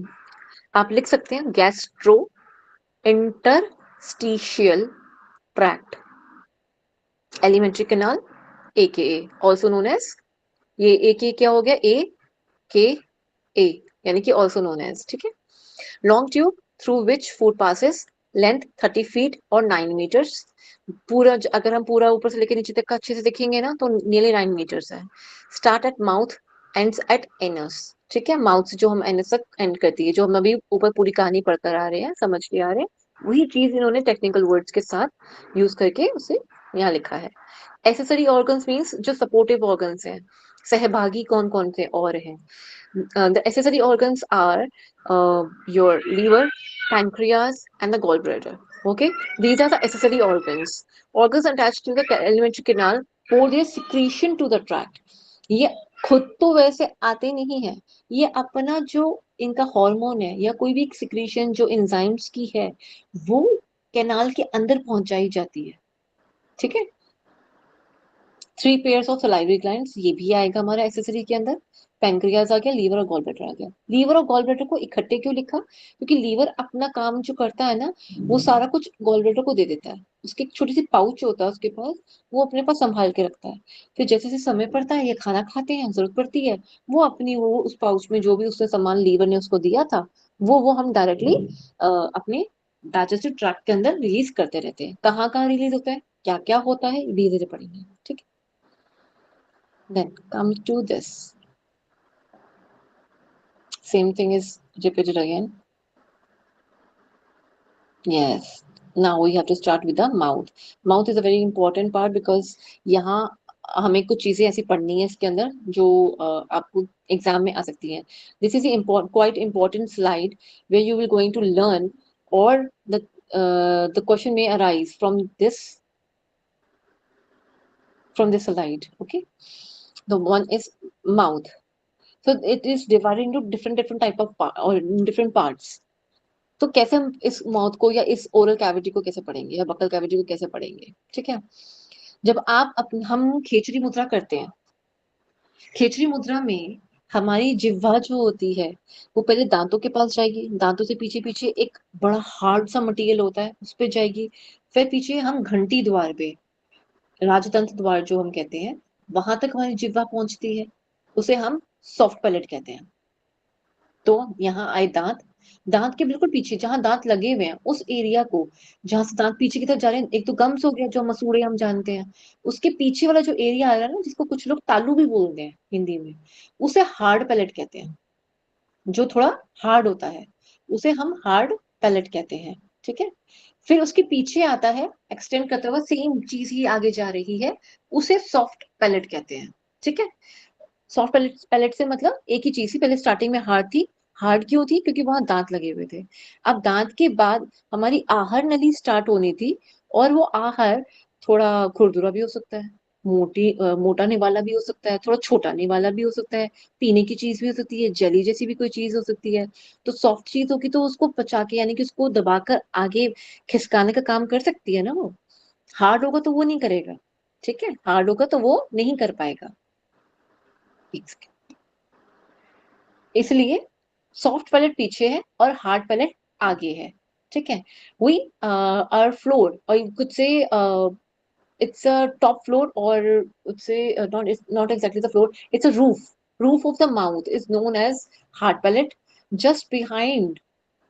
S1: आप लिख सकते हैं gastro inter interstitial tract, alimentary canal, AKA, also known as, ये AKA क्या हो गया, AKA, यानी कि also known as, ठीक है. Long tube through which food passes, length 30 feet or 9 meters. पूरा अगर हम पूरा ऊपर से लेकर नीचे तक का अच्छे से देखेंगे ना तो nearly 9 meters है. Start at mouth, ends at anus. ठीक है, माउथ से जो हम एनस तक एंड करती है, जो हम अभी ऊपर पूरी कहानी पढ़कर आ रहे हैं, समझ के आ रहे हैं, वही चीज इन्होंने टेक्निकल वर्ड्स के साथ यूज करके उसे यहाँ लिखा है. एसेसरी ऑर्गन्स मीन्स जो सपोर्टिव ऑर्गन्स हैं. सहभागी कौन कौन से और हैं? The accessory organs are your liver, pancreas, and the gallbladder. Okay, these are the accessory organs. Organs attached to the alimentary canal pour their secretion to the tract. ये खुद तो वैसे आते नहीं है, ये अपना जो इनका हार्मोन है या कोई भी सिक्रीशन जो एंजाइम्स की है वो कैनाल के अंदर पहुंचाई जाती है. ठीक है. 3 पेयर्स ऑफ सलाइवरी ग्लैंड्स, ये भी आएगा हमारा एक्सेसरी के अंदर. पैंक्रियाज आ गया, लीवर और गॉल ब्लैडर आ गया. लीवर और गॉल ब्लैडर को इकट्ठे क्यों लिखा? क्योंकि लीवर अपना काम जो करता है ना वो सारा कुछ गॉल ब्लैडर को दे देता है. उसकी एक छोटी सी पाउच होता है उसके पास, वो अपने पास संभाल के रखता है. फिर जैसे जैसे समय पड़ता है, ये खाना खाते हैं, जरूरत पड़ती है, वो अपनी वो उस पाउच में जो भी उसने सामान लीवर ने उसको दिया था वो हम डायरेक्टली अपने डाइजेस्टिव ट्रैक्ट के अंदर रिलीज करते रहते हैं. कहाँ कहाँ रिलीज होता है, क्या क्या होता है, धीरे धीरे पढ़ेंगे. ठीक है. Then come to this. Same thing is repeated again. Yes. Now we have to start with the mouth. Mouth is a very important part because यहाँ हमें कुछ चीजें ऐसी पढ़नी है इसके अंदर जो आपको एग्जाम में आ सकती हैं. This is a quite important slide where you will going to learn, or the question may arise from this slide. Okay. The one is mouth. So it is divided into different type of or different parts. तो कैसे हम इस mouth को या इस oral cavity को कैसे पढ़ेंगे या बकल कैविटी को कैसे पढ़ेंगे? ठीक है. जब हम खेचरी मुद्रा करते हैं, खेचरी मुद्रा में हमारी जिह्वा जो होती है वो पहले दांतों के पास जाएगी, दांतों से पीछे पीछे एक बड़ा हार्ड सा मटेरियल होता है उस पे जाएगी, फिर पीछे हम घंटी द्वार पे, राजतंत्र द्वार जो हम कहते हैं, वहां तक हमारी जिह्वा पहुंचती है, उसे हम सॉफ्ट पैलेट कहते हैं. तो यहाँ आए दांत, दांत के बिल्कुल पीछे जहां दांत लगे हुए हैं उस एरिया को, जहां से दांत पीछे की तरफ जा रहे हैं, एक तो गम्स हो गया जो मसूड़े हम जानते हैं, उसके पीछे वाला जो एरिया आ रहा है ना, जिसको कुछ लोग तालू भी बोलते हैं हिंदी में, उसे हार्ड पैलेट कहते हैं. जो थोड़ा हार्ड होता है उसे हम हार्ड पैलेट कहते हैं. ठीक है. फिर उसके पीछे आता है एक्सटेंड करता हुआ सेम चीज ही आगे जा रही है, उसे सॉफ्ट पैलेट कहते हैं. ठीक है. सॉफ्ट पैलेट से मतलब एक ही चीज थी, पहले स्टार्टिंग में हार्ड थी. हार्ड क्यों थी? क्योंकि वहां दांत लगे हुए थे. अब दांत के बाद हमारी आहार नली स्टार्ट होनी थी, और वो आहार थोड़ा खुरदुरा भी हो सकता है, मोटा निवाला भी हो सकता है, थोड़ा छोटा निवाला भी हो सकता है, पीने की चीज भी हो सकती है, जेली जैसी भी कोई चीज हो सकती है. तो सॉफ्ट चीज होगी तो उसको पचा के, यानी कि उसको दबाकर आगे खिसकाने का काम कर सकती है ना वो. हार्ड होगा तो वो नहीं करेगा. ठीक है. हार्ड होगा तो वो नहीं कर पाएगा. इसलिए सॉफ्ट पैलेट पीछे है और हार्ड पैलेट आगे है. ठीक है. वी आर फ्लोर, और you could say it's a top floor, or would say not, it's not exactly the floor, it's a roof of the mouth is known as hard palate. Just behind,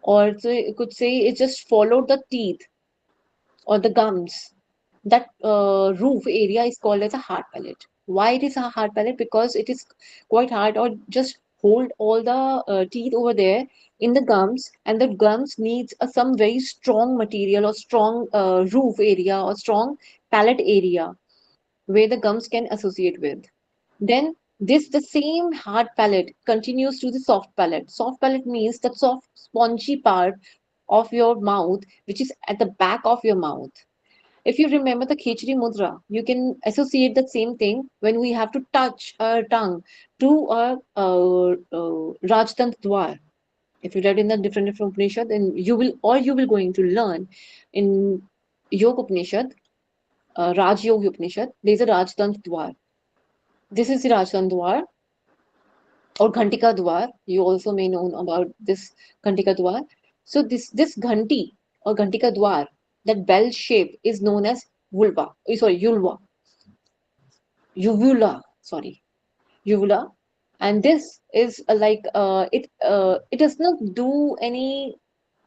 S1: or so you could say it just followed the teeth or the gums, that roof area is called as a hard palate. Why it is a hard palate? Because it is quite hard, or just hold all the teeth over there in the gums, and the gums needs some very strong material or strong roof area or strong palate area where the gums can associate with. Then this the same hard palate continues to the soft palate. Soft palate means the soft spongy part of your mouth which is at the back of your mouth. If you remember the Khichdi Mudra, you can associate the same thing when we have to touch our tongue to our Rajtantra Dwar. If you read in the different Upanishad, then you will going to learn in Yoga Upanishad, Raj Yoga Upanishad, there is a Rajtantra Dwar. This is the Rajtantra Dwar, or Ghantika Dwar. You also may know about this Ghantika Dwar. So this Ghanti or Ghantika Dwar That bell shape is known as vulva. Sorry, ulva. Uvula. Sorry, uvula. And this is it does not do any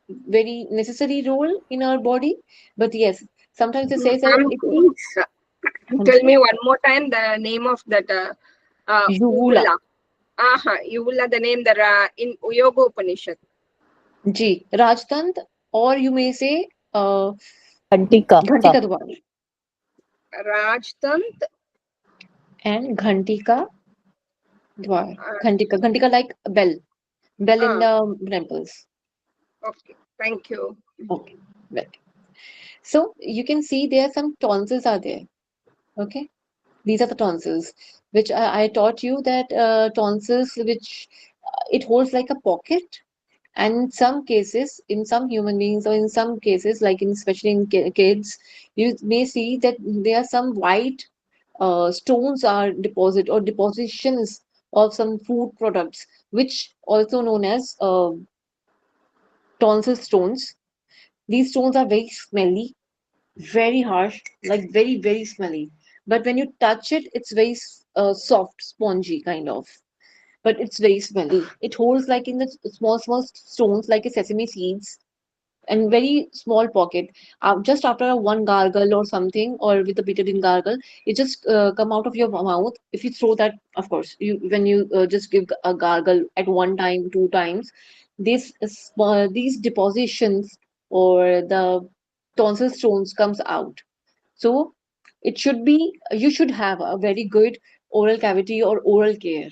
S1: very necessary role in our body, but yes, sometimes it says that
S4: Ma'am,
S1: it.
S4: please
S1: हाँ
S4: tell
S1: ji,
S4: me one more time the name of that
S1: uvula.
S4: uvula. Uvula, the name that in Yoga Upanishad.
S1: जी, राजतंत्र, और you may से
S3: घंटी का
S1: घंटी का द्वार
S4: Rajtant.
S1: And घंटी का द्वार.
S4: Uh,
S1: घंटी का like bell in
S4: ah,
S1: the temples.
S4: okay, thank you.
S1: Okay, right. So you can see there are some tonsils are there. Okay, these are the tonsils which I taught you that tonsils which it holds like a pocket. And in some cases, in some human beings, or in some cases, like in especially in kids, you may see that there are some white stones are deposit or depositions of some food products, which also known as tonsil stones. These stones are very smelly, very harsh, like very smelly. But when you touch it, it's very soft, spongy kind of. But it's very smelly. It holds like in the small stones, like a sesame seeds, and very small pocket. Just after a one gargle or something, or with a betadine gargle, it just come out of your mouth. If you throw that, of course, you when you just give a gargle at one time, two times, these depositions or the tonsil stones comes out. So it should be you should have a very good oral cavity or oral care.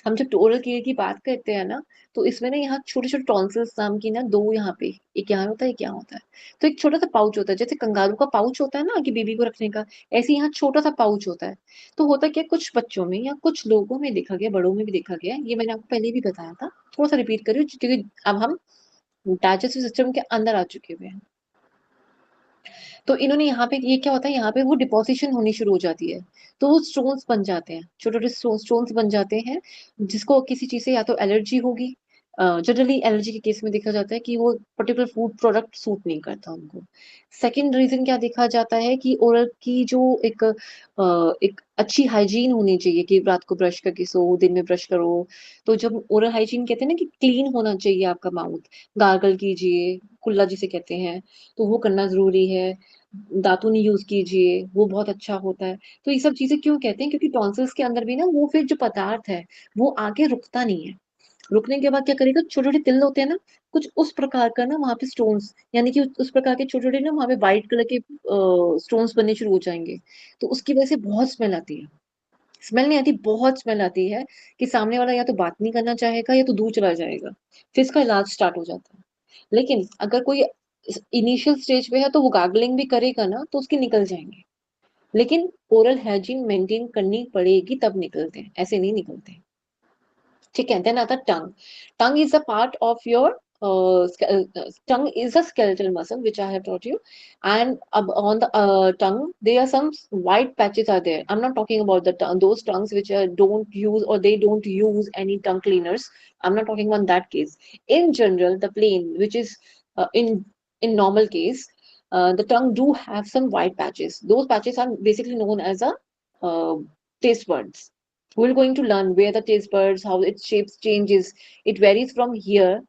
S1: हम जब oral care की बात करते हैं ना, तो इसमें ना यहाँ छोटे छोटे टॉन्सिल्स नाम की ना दो यहाँ पे, एक यहाँ होता है एक यहाँ होता है. तो एक छोटा सा पाउच होता है, जैसे कंगारू का पाउच होता है ना कि बेबी को रखने का, ऐसे यहाँ छोटा सा पाउच होता है. तो होता क्या, कुछ बच्चों में या कुछ लोगों में देखा गया, बड़ों में भी देखा गया, ये मैंने आपको पहले भी बताया था, थोड़ा सा रिपीट करिए क्योंकि अब हम डाइजेस्टिव सिस्टम के अंदर आ चुके हुए हैं. तो इन्होंने यहाँ पे ये क्या होता है, यहाँ पे वो डिपोजिशन होनी शुरू हो जाती है. तो वो स्टोन्स बन जाते हैं, छोटे छोटे स्टोन्स बन जाते हैं, जिसको किसी चीज से या तो एलर्जी होगी. जनरली एलर्जी के केस में देखा जाता है कि वो पर्टिकुलर फूड प्रोडक्ट सूट नहीं करता उनको. सेकेंड रीजन क्या देखा जाता है कि ओरल की जो एक अच्छी हाइजीन होनी चाहिए, कि रात को ब्रश करके सो, दिन में ब्रश करो. तो जब ओरल हाइजीन कहते हैं ना कि क्लीन होना चाहिए आपका माउथ, गार्गल कीजिए, कुल्ला जिसे कहते हैं, तो वो करना जरूरी है. दातून यूज कीजिए, वो बहुत अच्छा होता है. तो ये सब चीजें क्यों कहते हैं, क्योंकि टॉन्सिल्स के अंदर भी ना वो फिर जो पदार्थ है वो आगे रुकता नहीं है. रुकने के बाद क्या करेगा, छोटे छोटे तिल होते हैं ना, कुछ उस प्रकार का ना वहां पे स्टोन्स, यानी कि उस प्रकार के छोटे छोटे ना वहां पे व्हाइट कलर के स्टोन्स बनने शुरू हो जाएंगे. तो उसकी वजह से बहुत स्मेल आती है. स्मेल नहीं आती, बहुत स्मेल आती है, कि सामने वाला या तो बात नहीं करना चाहेगा या तो दूर चला जाएगा. फिर इसका इलाज स्टार्ट हो जाता है. लेकिन अगर कोई इनिशियल स्टेज पे है तो वो गार्गलिंग भी करेगा ना, तो उसके निकल जाएंगे. लेकिन ओरल हाइजीन मेंटेन करनी पड़ेगी तब निकलते हैं, ऐसे नहीं निकलते. ठीक है. देन आता tongue. Tongue is a part of your tongue is a skeletal muscle which I have taught you. And on the tongue there are some white patches are there. I'm not talking about the those tongues which don't use or they don't use any tongue cleaners. I'm not talking about that case. In general, the plain which is in normal case, the tongue do have some white patches. Those patches are basically known as a uh, taste buds. We're going to learn where the taste buds, how its shapes changes. It varies from here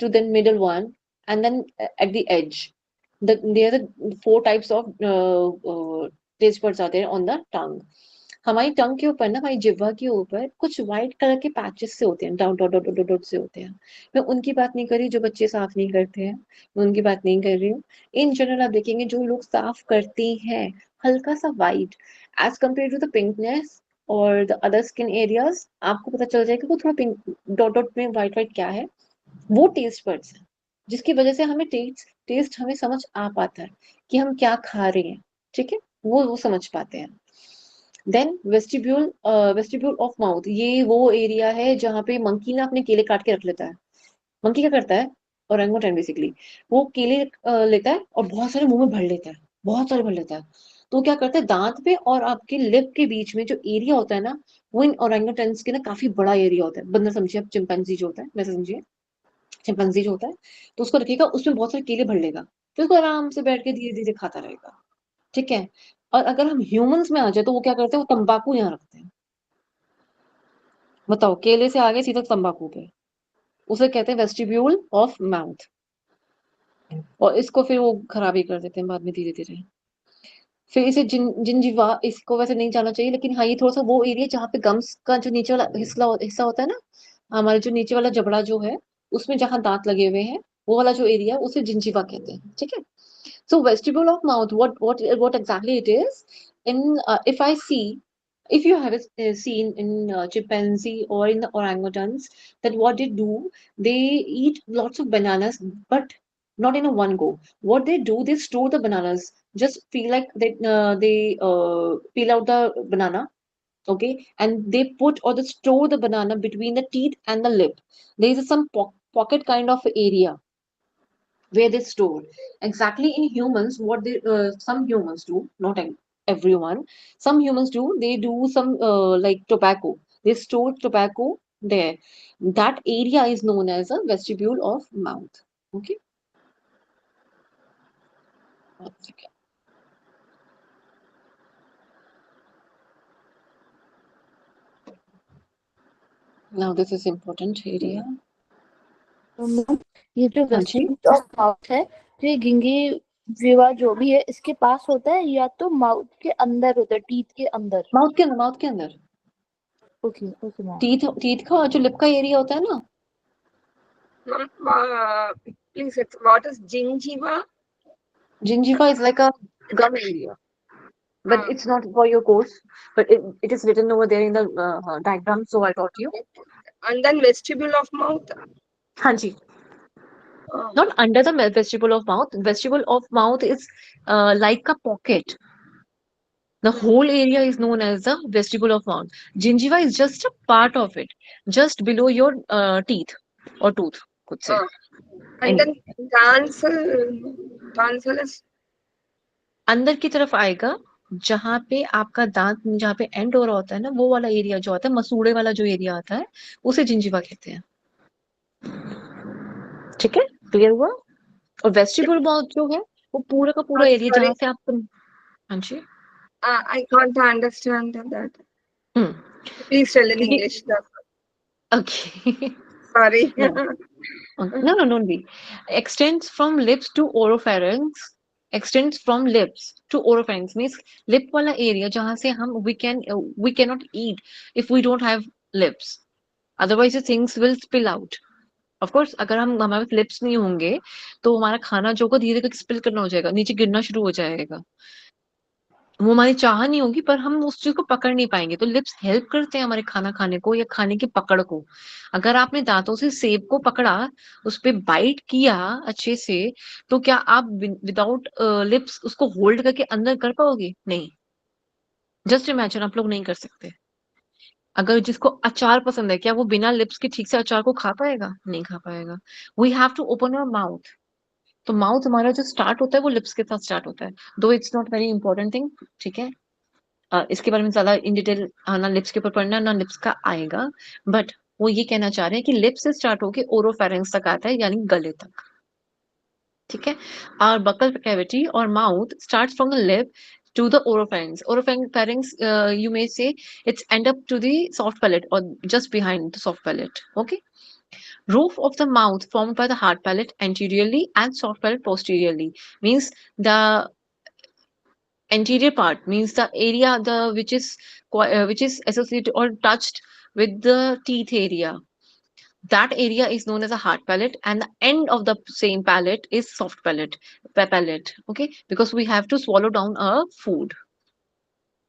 S1: to the middle one, and then at the edge. There are the four types of taste buds are there on the tongue. हमारी टंग के ऊपर ना, हमारी जिह्वा के ऊपर कुछ white colour के पैचेस से होते हैं, dot dot dot dot dot से होते हैं. मैं उनकी बात नहीं कर रही जो बच्चे साफ नहीं करते हैं, मैं उनकी बात नहीं कर रही हूँ. इन जनरल आप देखेंगे जो लोग साफ करते हैं, हल्का सा white as compare to the pinkness और द अदर स्किन एरियाज, आपको पता चल जाएगा कि थोड़ा पिंक डॉट डॉट में व्हाइट व्हाइट क्या है. वो टेस्ट बड्स है, जिसकी वजह से हमें टेस्ट हमें समझ आ पाता है कि हम क्या खा रहे हैं. ठीक है, वो समझ पाते हैं. देन वेस्टिब्यूल ऑफ माउथ, ये वो एरिया है जहाँ पे मंकी ना अपने केले काट के रख लेता है. मंकी क्या करता है, ओरंगुटन बेसिकली, वो केले लेता है और बहुत सारे मुंह में भर लेता है, बहुत सारे भर लेता है. तो क्या करता है, दांत पे और आपके लिप के बीच में जो एरिया होता है ना, वो इन ओरंगुटन्स के ना काफी बड़ा एरिया होता है. बंदर समझिए आप, चिंपैंजी जो होता है वैसे समझिए, चिंपैंजी जो होता है, तो उसको रखेगा, उसमें बहुत सारे केले भर लेगा. फिर उसको आराम से बैठ के धीरे धीरे खाता रहेगा, ठीक है। और अगर हम ह्यूमंस में आ जाए तो वो क्या करते हैं, वो तंबाकू यहाँ रखते हैं। बताओ, केले से आगे सीधा तंबाकू पे, उसे कहते हैं वेस्टिब्यूल ऑफ माउथ। और इसको फिर वो खराबी कर देते हैं बाद में धीरे धीरे। फिर इसे जिंजीवा, इसको वैसे नहीं जाना चाहिए, लेकिन हाँ ये थोड़ा सा वो एरिया जहाँ पे गम्स का जो नीचे वाला हिस्सा होता है ना, हमारे जो नीचे वाला जबड़ा जो है, उसमें जहाँ दांत लगे हुए हैं, वो वाला जो एरिया, उसे जिंजीवा कहते हैं, ठीक है। So vestibule of mouth, what exactly it is? In if I see, if you have seen in chimpanzee or in the orangutans, that what they do, they eat lots of bananas, but not in a one go. What they do, they store the bananas. Just feel like they peel out the banana, okay, and they put or they store the banana between the teeth and the lip. There is some pocket kind of area where they store. Exactly in humans, what they some humans do, not everyone. Some humans do. They do some like tobacco. They store tobacco there. That area is known as a vestibule of mouth. Okay. One second. Now this is important area.
S3: तो ma'am ये जो
S1: हाँ जी।
S3: Vestibule of mouth है, तो ये गिंगिविवा जो भी है इसके पास होता है या तो माउथ के अंदर होता है, टीथ के अंदर?
S1: माउथ के अंदर, माउथ के अंदर।
S3: Okay okay ma'am.
S1: टीथ का जो लिप का एरिया होता है ना।
S4: Please, what is gingiva?
S1: Gingiva is like a gum area. But it's not for your course, but it is written over there in the diagram, so I taught you.
S4: And then vestibule of mouth.
S1: Hanji. Not under the vestibule of mouth. Vestibule of mouth is like a pocket. The whole area is known as the vestibule of mouth. Gingiva is just a part of it, just below your teeth or tooth, could say.
S4: And then tonsil is
S1: अंदर की तरफ आएगा, जहां पे आपका दांत जहां पे एंड हो रहा होता है ना, वो वाला एरिया जो आता है, मसूड़े वाला जो एरिया आता है, उसे जिंजीवा कहते हैं। ठीक है, क्लियर हुआ। और वेस्टिबुल माउथ जो है, वो पूरा का पूरा एरिया
S4: sorry.
S1: जहां से आप, हाँ जी,
S4: I can't understand that.
S1: Hmm,
S4: Please tell in
S1: क्योंकि
S4: English.
S1: Okay
S4: Sorry.
S1: no, don't be. Extends from lips to oropharynx. Extends from lips to oropharynx means lip वाला area जहां से हम we cannot eat if we don't have lips. Otherwise the things will spill out. Of course, अगर हमारे lips नहीं होंगे तो हमारा खाना जो को धीरे धीरे स्पिल करना हो जाएगा, नीचे गिरना शुरू हो जाएगा। वो हमारी चाह नहीं होगी, पर हम उस चीज को पकड़ नहीं पाएंगे। तो लिप्स हेल्प करते हैं हमारे खाना खाने को या खाने की पकड़ को। अगर आपने दांतों से सेब को पकड़ा, उस पर बाइट किया अच्छे से, तो क्या आप विदाउट लिप्स उसको होल्ड करके अंदर कर पाओगे? नहीं। जस्ट इमेजिन, आप लोग नहीं कर सकते। अगर जिसको अचार पसंद है, क्या वो बिना लिप्स के ठीक से अचार को खा पाएगा? नहीं खा पाएगा। We have to open our mouth. तो माउथ हमारा जो स्टार्ट होता है वो लिप्स के साथ स्टार्ट होता है, दो it's not very important thing, ठीक है। इसके बारे में ज्यादा इन डिटेल ना लिप्स के ऊपर पढ़ना, ना लिप्स का आएगा। बट वो ये कहना चाह रहे हैं कि लिप्स से स्टार्ट होके ओरोफेरेंक्स तक आता है, यानी गले तक, ठीक है। और बकल कैविटी और mouth starts from the lip to the oropharynx. Oropharynx, you may say, it's end up to the soft palate or just behind the soft palate. Okay. Roof of the mouth formed by the hard palate anteriorly and soft palate posteriorly means the anterior part means the area which is associated or touched with the teeth area. That area is known as a hard palate, and the end of the same palate is soft palate. Okay, because we have to swallow down our food.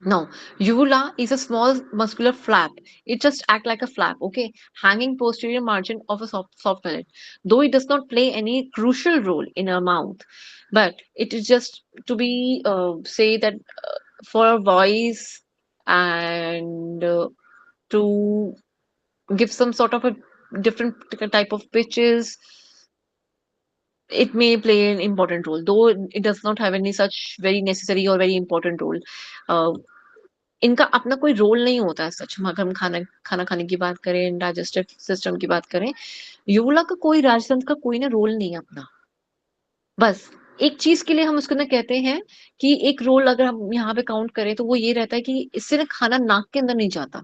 S1: Now, uvula is a small muscular flap. It just acts like a flap, okay, hanging posterior margin of a soft palate. Though it does not play any crucial role in our mouth, but it is just to be say that for our voice and to give some sort of a different type of pitches, it may play an important role, though it does not have any such very necessary or very important role. इनका अपना कोई role नहीं होता है सच में। अगर हम खाना खाने की बात करें, डाइजेस्टिव सिस्टम की बात करें, यूला का कोई राजतंत्र का कोई ना रोल नहीं है अपना। बस एक चीज के लिए हम उसको ना कहते हैं कि एक रोल अगर हम यहाँ पे काउंट करें तो वो ये रहता है कि इससे ना खाना नाक के अंदर नहीं जाता।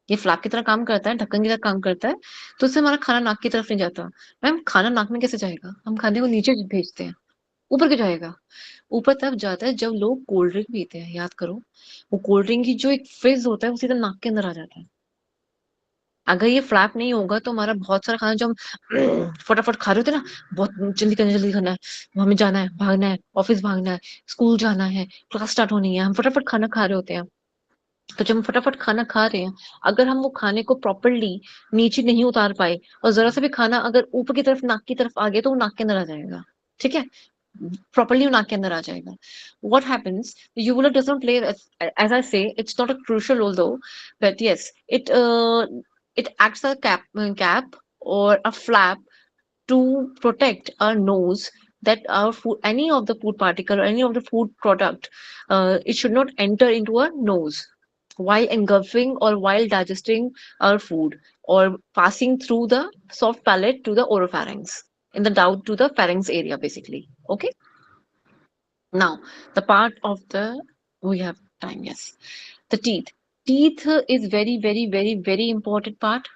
S1: ये फ्लैप की तरह काम करता है, ढक्कन की तरह काम करता है, तो उससे हमारा खाना नाक की तरफ नहीं जाता। मैम खाना नाक में कैसे जाएगा? हम खाने को नीचे भेजते हैं, ऊपर क्यों जाएगा? ऊपर तब जाता है जब लोग कोल्ड ड्रिंक पीते हैं, याद करो। वो कोल्ड ड्रिंक की जो एक फिज होता है वो सीधा नाक के अंदर आ जाता है। अगर ये फ्लैप नहीं होगा तो हमारा बहुत सारा खाना जो हम फटाफट खा रहे होते हैं ना, बहुत जल्दी खाना है, हमें जाना है, भागना है, ऑफिस भागना है, स्कूल जाना है, क्लास स्टार्ट होनी है, हम फटाफट खाना खा रहे होते हैं। तो जब हम फटाफट खाना खा रहे हैं, अगर हम वो खाने को प्रॉपरली नीचे नहीं उतार पाए और जरा सा भी खाना अगर ऊपर की तरफ नाक की तरफ आ गया तो वो नाक के अंदर आ जाएगा। ठीक है, properly नाक के अंदर आ जाएगा। What happens? The uvula does not play, as I say, it's not a crucial role though, but yes, it acts as a cap or a flap to protect our nose, that our food, any of the food particle or any of the food product, it should not enter into our nose while engulfing or while digesting our food or passing through the soft palate to the oropharynx, in the down to the pharynx area basically. Okay, now the part of the, we have time, yes, the teeth. Teeth is very important part.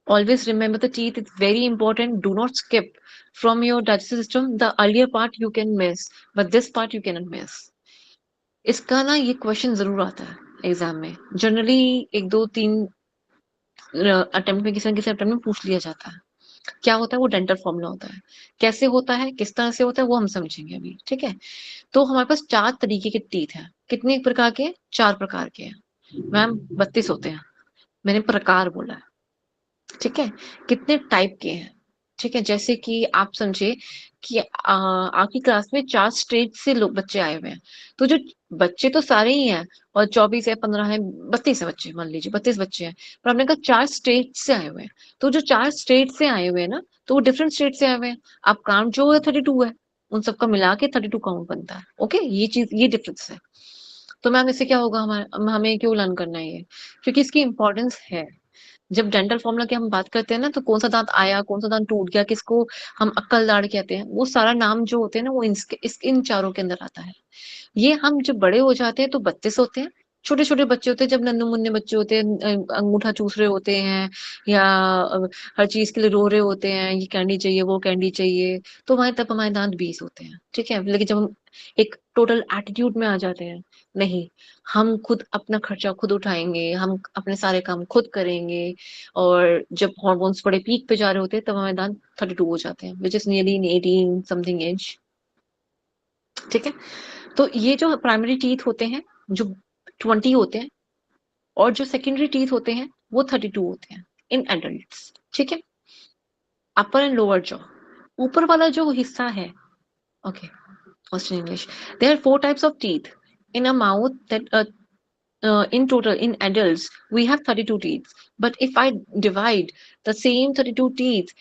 S1: Always remember the teeth, it's very important. Do not skip from your digestive system. The earlier part you can miss, but this part you cannot miss. इसका ना ये question जरूर आता है exam में, generally एक दो तीन अटेम्प्ट में, किसी न किसी अटेम्प्ट में पूछ लिया जाता है। क्या होता है? वो डेंटल फॉर्मूला होता है। कैसे होता है, किस तरह से होता है, वो हम समझेंगे अभी। ठीक है, तो हमारे पास 4 तरीके के टीथ हैं। कितने प्रकार के? 4 प्रकार के हैं मैम। 32 होते हैं, मैंने प्रकार बोला है। ठीक है, कितने टाइप के हैं? ठीक है, जैसे कि आप समझे कि आपकी क्लास में 4 स्टेट से लोग बच्चे आए हुए हैं, तो जो बच्चे तो सारे ही हैं, और 24 है, 15 है, 32 है बच्चे, मान लीजिए 32 बच्चे हैं, पर हमने कहा 4 स्टेट से आए हुए हैं। तो जो 4 स्टेट से आए हुए हैं ना, तो वो डिफरेंट स्टेट से आए हुए हैं। आप काउंट जो है 32 है, उन सबका मिला के 32 काउंट बनता है। ओके, ये चीज, ये डिफरेंस है। तो मैम इससे क्या होगा, हमें क्यों लर्न करना है ये? क्योंकि इसकी इंपॉर्टेंस है। जब डेंटल फॉर्मूला की हम बात करते हैं ना, तो कौन सा दांत आया, कौन सा दांत टूट गया, किसको हम अक्कल दाढ़ कहते हैं, वो सारा नाम जो होते हैं ना, वो इन चारों के अंदर आता है। ये हम जब बड़े हो जाते हैं तो 32 होते हैं। छोटे छोटे बच्चे होते हैं, जब नन्हे मुन्ने बच्चे होते हैं, अंगूठा चूस रहे होते हैं, या हर चीज के लिए रो रहे होते हैं, ये कैंडी चाहिए, वो कैंडी चाहिए, तो हमारे तब हमारे दांत 20 होते हैं। ठीक है, लेकिन जब हम एक टोटल एटीट्यूड में आ जाते हैं, नहीं, हम खुद अपना खर्चा खुद उठाएंगे, हम अपने सारे काम खुद करेंगे, और जब हॉर्मोन्स बड़े पीक पे जा रहे होते हैं, तब हमारे दांत 32 हो जाते हैं, which is nearly in 18 something age. ठीक है, तो ये जो प्राइमरी टीथ होते हैं, जो 20 होते हैं, और जो सेकेंडरी टीथ होते हैं वो 32 होते हैं इन एडल्ट्स। ठीक है, अपर एंड लोअर जॉ, ऊपर वाला जो हिस्सा है, okay, Austrian English. There are 4 types of teeth in a mouth that in total in adults we have 32 teeth. But if I divide the same 32 teeth,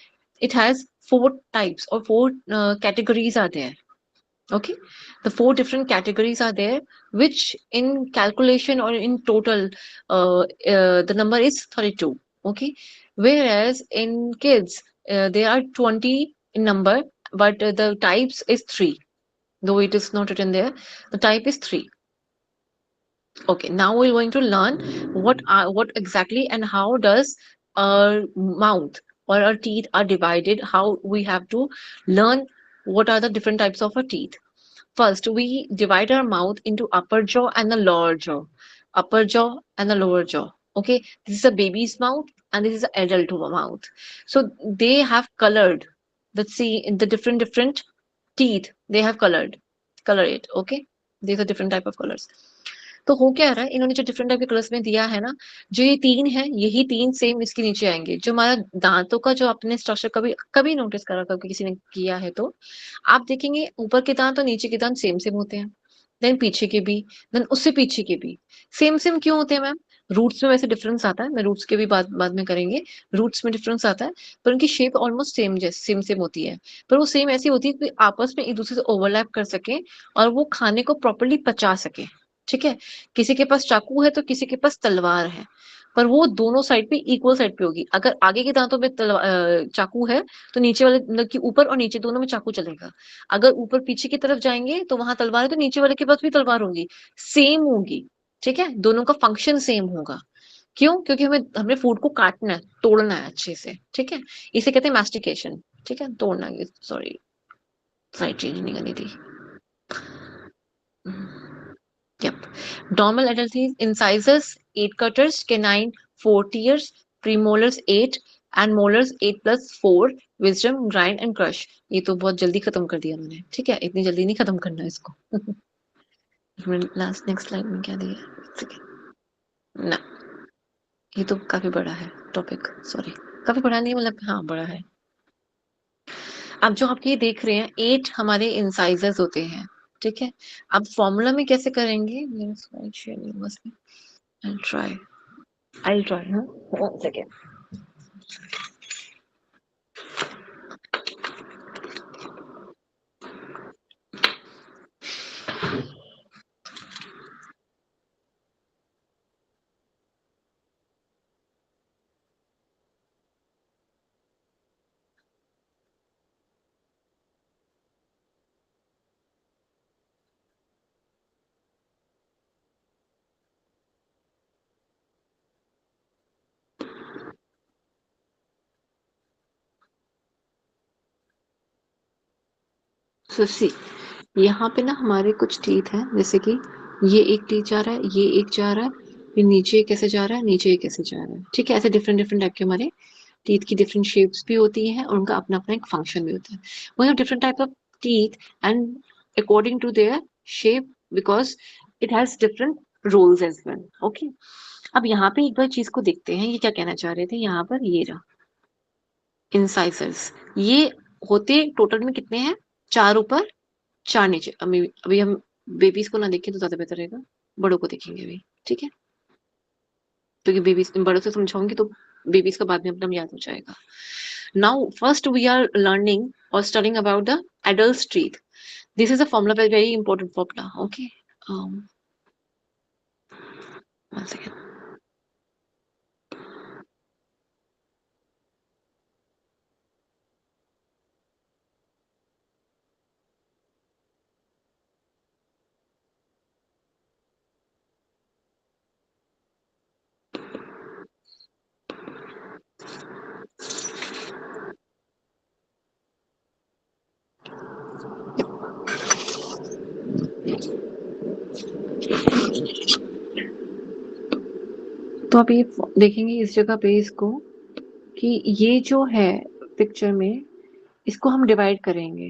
S1: it has 4 types or 4 categories are there. Okay, the 4 different categories are there, which in calculation or in total the number is 32. Okay, whereas in kids there are 20 in number, but the types is 3, though it is not written there, the type is 3. Okay, now we're going to learn what exactly and how does our mouth or our teeth are divided, how we have to learn what are the different types of our teeth. First, we divide our mouth into upper jaw and the lower jaw. Upper jaw and the lower jaw. Okay, this is a baby's mouth and this is an adult mouth. So they have colored. Let's see in the different teeth. They have color it. Okay, these are different type of colors. तो हो क्या रहा है, इन्होंने जो different type के colours में दिया है ना, जो ये 3 है, यही 3 सेम इसके नीचे आएंगे। जो हमारा दांतों का जो आपने स्ट्रक्चर कभी कभी नोटिस करा, कभी किसी ने किया है तो आप देखेंगे ऊपर के दांत और नीचे के दांत सेम सेम होते हैं, देन पीछे के भी, देन उससे पीछे के भी सेम सेम क्यों होते हैं मैम? रूट्स में वैसे डिफरेंस आता है, मैं रूट्स के भी बाद में करेंगे, रूट्स में डिफरेंस आता है, पर उनकी शेप ऑलमोस्ट सेम होती है, पर वो सेम ऐसी होती है कि आपस में एक दूसरे से ओवरलैप कर सके और वो खाने को प्रॉपरली पचा सके। ठीक है, किसी के पास चाकू है तो किसी के पास तलवार है, पर वो दोनों साइड पे इक्वल साइड पे होगी। अगर आगे के दांतों में चाकू है तो नीचे वाले मतलब कि ऊपर और नीचे दोनों में चाकू चलेगा। अगर ऊपर पीछे की तरफ जाएंगे तो वहां तलवार है तो नीचे वाले के पास भी तलवार होगी, सेम होगी। ठीक है, दोनों का फंक्शन सेम होगा। क्यों? क्योंकि हमें फूड को काटना है, तोड़ना है अच्छे से। ठीक है, इसे कहते हैं मैस्टिकेशन। ठीक है, तोड़ना, सॉरी स्लाइड चेंज नहीं करनी थी। Yep. Normal adult incisors 8 cutters, canine 4 tears, premolars 8 and molars 8 plus 4, wisdom, grind and crush. ये तो बहुत जल्दी खत्म कर दिया मैंने। ठीक है, इतनी जल्दी नहीं खत्म करना इसको। लास्ट नेक्स्ट स्लाइड में क्या दिया ना, ये तो काफी बड़ा है टॉपिक, सॉरी काफी बड़ा नहीं मतलब हाँ बड़ा है। अब जो आप ये देख रहे हैं 8 हमारे इंसाइजर्स होते हैं। ठीक है, अब फॉर्मूला में कैसे करेंगे, मेरा स्लाइड शेयर नहीं हुआ इसमें। I'll try, huh? One second. So see, यहाँ पे ना हमारे कुछ टीथ हैं, जैसे कि ये एक टीथ जा रहा है, ये एक जा रहा है, फिर नीचे कैसे जा रहा है, नीचे कैसे जा रहा है। ठीक है, ऐसे डिफरेंट डिफरेंट टाइप के हमारे टीथ की डिफरेंट शेप्स भी होती हैं और उनका अपना अपना एक फंक्शन भी होता है। We have different type of teeth and according to their shape because it has different roles as well. Okay, अब यहाँ पे एक बार चीज को देखते हैं, ये क्या कहना चाह रहे थे। यहाँ पर ये रहा इंसाइजर्स, ये होते टोटल में कितने हैं, 4 ऊपर 4 नीचे। अभी हम बेबीज को ना देखें तो ज्यादा बेहतर रहेगा, बड़ों को देखेंगे अभी। ठीक है, क्योंकि बेबीज बड़ों से समझाऊंगी तो बेबीज का बाद में अपना याद हो जाएगा। Now first we are learning और studying about the adult teeth. This is a formula, very important formula. Okay, one second. तो आप ये देखेंगे इस जगह पे इसको कि ये जो है पिक्चर में, इसको हम डिवाइड करेंगे।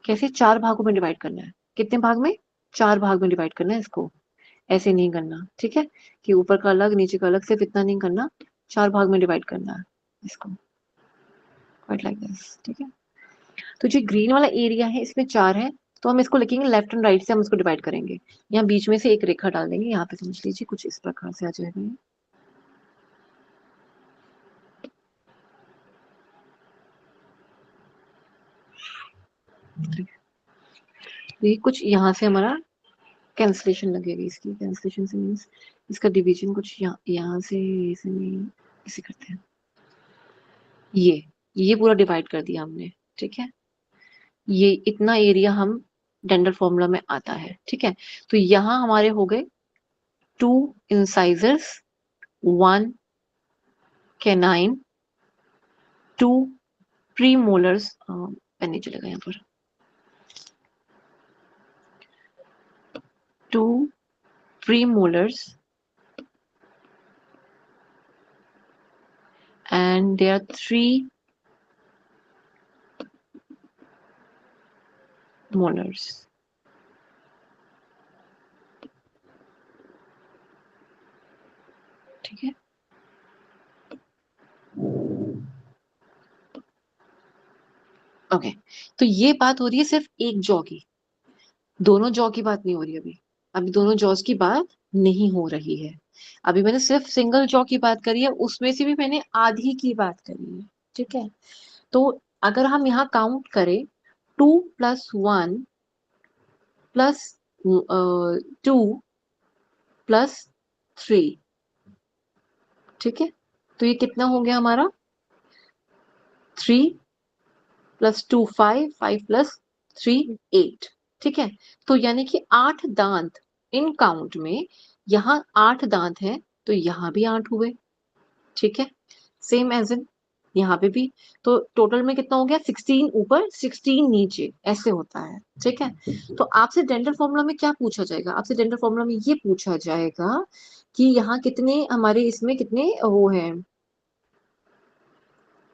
S1: कैसे? 4 भागों में डिवाइड करना है। कितने भाग में? 4 भाग में डिवाइड करना है इसको। ऐसे नहीं करना, ठीक है, कि ऊपर का अलग नीचे का अलग, सिर्फ इतना नहीं करना, 4 भाग में डिवाइड करना है इसको, क्वाइट लाइक दिस। ठीक है, तो जो ग्रीन वाला एरिया है इसमें 4 है, तो हम इसको लिखेंगे लेफ्ट एंड राइट से, हम इसको डिवाइड करेंगे। यहाँ बीच में से एक रेखा डाल देंगे, यहाँ पे समझ लीजिए कुछ इस प्रकार से आ जाएगा ये। ये कुछ यहाँ से हमारा कैंसलेशन लगेगी, इसकी कैंसलेशन से मीन्स इसका डिवीजन कुछ यहाँ से, ऐसे नहीं, इसे करते हैं। ये पूरा डिवाइड कर दिया हमने। ठीक है, ये इतना एरिया हम डेंटल फॉर्मूला में आता है। ठीक है, तो यहाँ हमारे हो गए 2 इंसाइजर्स, 1 कैनाइन, 2 प्रीमोलर्स, पेन नहीं चलेगा यहाँ पर, 2 premolars and there are 3 molars. ठीक है, ओके, तो ये बात हो रही है सिर्फ एक जॉ की, दोनों जॉ की बात नहीं हो रही अभी दोनों जॉज की बात नहीं हो रही है। अभी मैंने सिर्फ सिंगल जॉ की बात करी है, उसमें से भी मैंने आधी की बात करी है। ठीक है, तो अगर हम यहाँ काउंट करें 2 + 1 + 2 + 3, ठीक है, तो ये कितना हो गया हमारा 3 + 2 5, 5 + 3 8। ठीक है, तो यानी कि 8 दांत इन काउंट में, यहाँ 8 दांत हैं तो यहाँ भी 8 हुए। ठीक है, सेम एज इन यहाँ पे भी। तो टोटल में कितना हो गया 16 ऊपर 16 नीचे, ऐसे होता है। ठीक है, तो आपसे डेंटल फॉर्मूला में क्या पूछा जाएगा, आपसे डेंटल फॉर्मूला में ये पूछा जाएगा कि यहाँ कितने हमारे इसमें कितने वो है,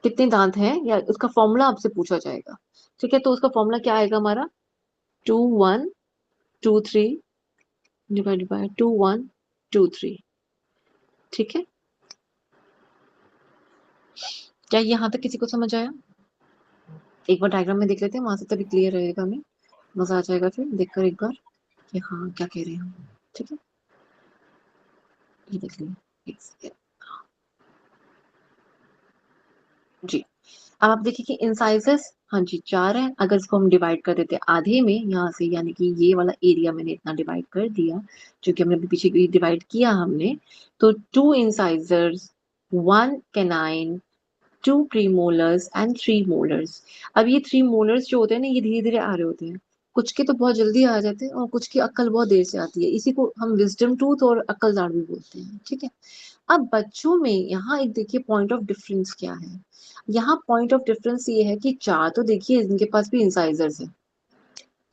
S1: कितने दांत हैं, या उसका फॉर्मूला आपसे पूछा जाएगा। ठीक है, तो उसका फॉर्मूला क्या आएगा हमारा 2 1 2 3 डिवाइडेड बाय 2 1 2 3। ठीक है, क्या यहाँ तक किसी को समझ आया? एक बार डायग्राम में देख लेते हैं, वहां से तभी क्लियर रहेगा, हमें मजा आ जाएगा फिर देखकर एक बार कि हाँ क्या कह रहे हैं हम। ठीक है, ये देख लिया एक सेकेंड जी। अब आप देखिए कि इंसाइजेस, हाँ जी 4 है। अगर इसको हम डिवाइड कर देते आधे में यहाँ से, यानी कि ये वाला एरिया मैंने इतना डिवाइड कर दिया, जो कि हमने अभी पीछे डिवाइड किया हमने, तो 2 incisors, 1 canine, 2 premolars and 3 molars. अब ये 3 मोलर्स जो होते हैं ना, ये धीरे धीरे आ रहे होते हैं। कुछ के तो बहुत जल्दी आ जाते हैं और कुछ की अक्ल बहुत देर से आती है। इसी को हम विजडम टूथ और अक्लदार भी बोलते हैं। ठीक है, अब बच्चों में यहाँ एक देखिए पॉइंट ऑफ डिफरेंस क्या है। यहाँ पॉइंट ऑफ डिफरेंस ये है कि 4 तो देखिए इनके पास भी इंसाइजर्स है,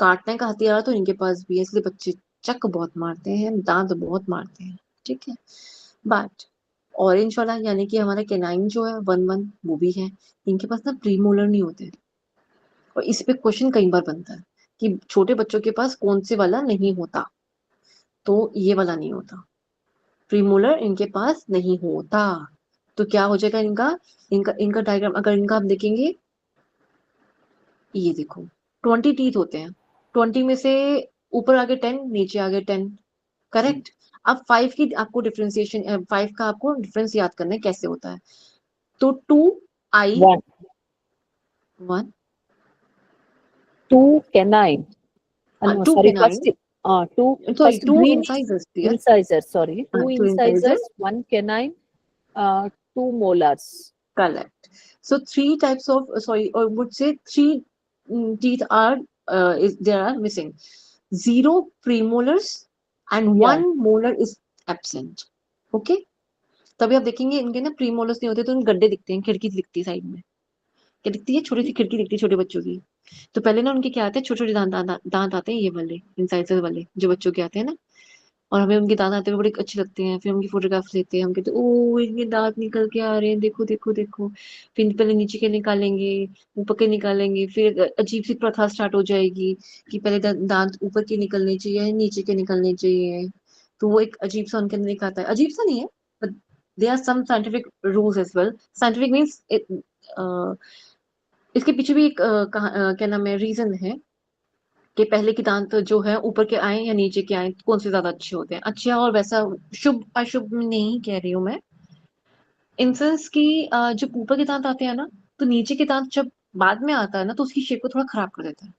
S1: काटने का हथियार तो इनके पास भी है, इसलिए बच्चे चक बहुत मारते हैं, दांत बहुत मारते हैं। ठीक है, बट ऑरेंज वाला यानी कि हमारा कैनाइन जो है 1 1 वो भी है, इनके पास ना प्रीमोलर नहीं होते। और इस पे क्वेश्चन कई बार बनता है कि छोटे बच्चों के पास कौन से वाला नहीं होता, तो ये वाला नहीं होता, प्रीमोलर इनके पास नहीं होता। तो क्या हो जाएगा इनका, इनका इनका डायग्राम अगर इनका आप देखेंगे, ये देखो 20 टीथ होते हैं, 20 में से ऊपर आगे 10 नीचे आगे 10, करेक्ट। अब 5 की आपको डिफ्रेंसिएशन, 5 का आपको डिफरेंस याद करना है कैसे होता है। तो 2 आई
S5: 1
S1: 1
S5: 2 canine. No,
S1: 2
S5: sorry.
S1: Canine,
S5: First, two.
S1: Sorry
S5: First
S1: 2
S5: green
S1: incisors दिया,
S5: incisors. Sorry, 2
S1: 2 incisor,
S5: incisors, 1 canine, 2 molars.
S1: correct. So three types of, sorry, or would say three teeth are there are missing. 0 premolars and
S5: Yeah.
S1: 1 molar is absent. Okay, तभी आप देखेंगे इनके ना premolars नहीं होते तो इन गड्ढे दिखते हैं, खिड़की दिखती है साइड में, क्या दिखती है, छोटी सी खिड़की दिखती है छोटे बच्चों की। तो पहले ना उनके क्या आते हैं, छोटे छोटे दांत आते हैं, ये वाले इंसाइजर वाले जो बच्चों के आते हैं ना, और हमें उनके दांत आते हुए बड़े अच्छे लगते हैं, फिर हम उनकी फोटोग्राफ लेते हैं, हम कहते हैं ओ इनके दांत निकल के आ रहे हैं, देखो देखो देखो। फिर पहले नीचे के निकालेंगे, ऊपर के निकालेंगे, फिर अजीब सी प्रथा स्टार्ट हो जाएगी कि पहले दांत ऊपर के निकलने चाहिए, नीचे के निकलने चाहिए। तो वो एक अजीब सा उनके अंदर एक आता है, अजीब सा नहीं है, but they are some scientific rules as well. Scientific means इसके पीछे भी एक क्या नाम है, रीजन है कि पहले के दांत जो है ऊपर के आए या नीचे के आए, कौन से ज्यादा अच्छे होते हैं। अच्छा, और वैसा शुभ अशुभ नहीं कह रही हूँ मैं, इंसेंस की जब ऊपर के दांत आते हैं ना, तो नीचे के दांत जब बाद में आता है ना, तो उसकी शेप को थोड़ा खराब कर देता है।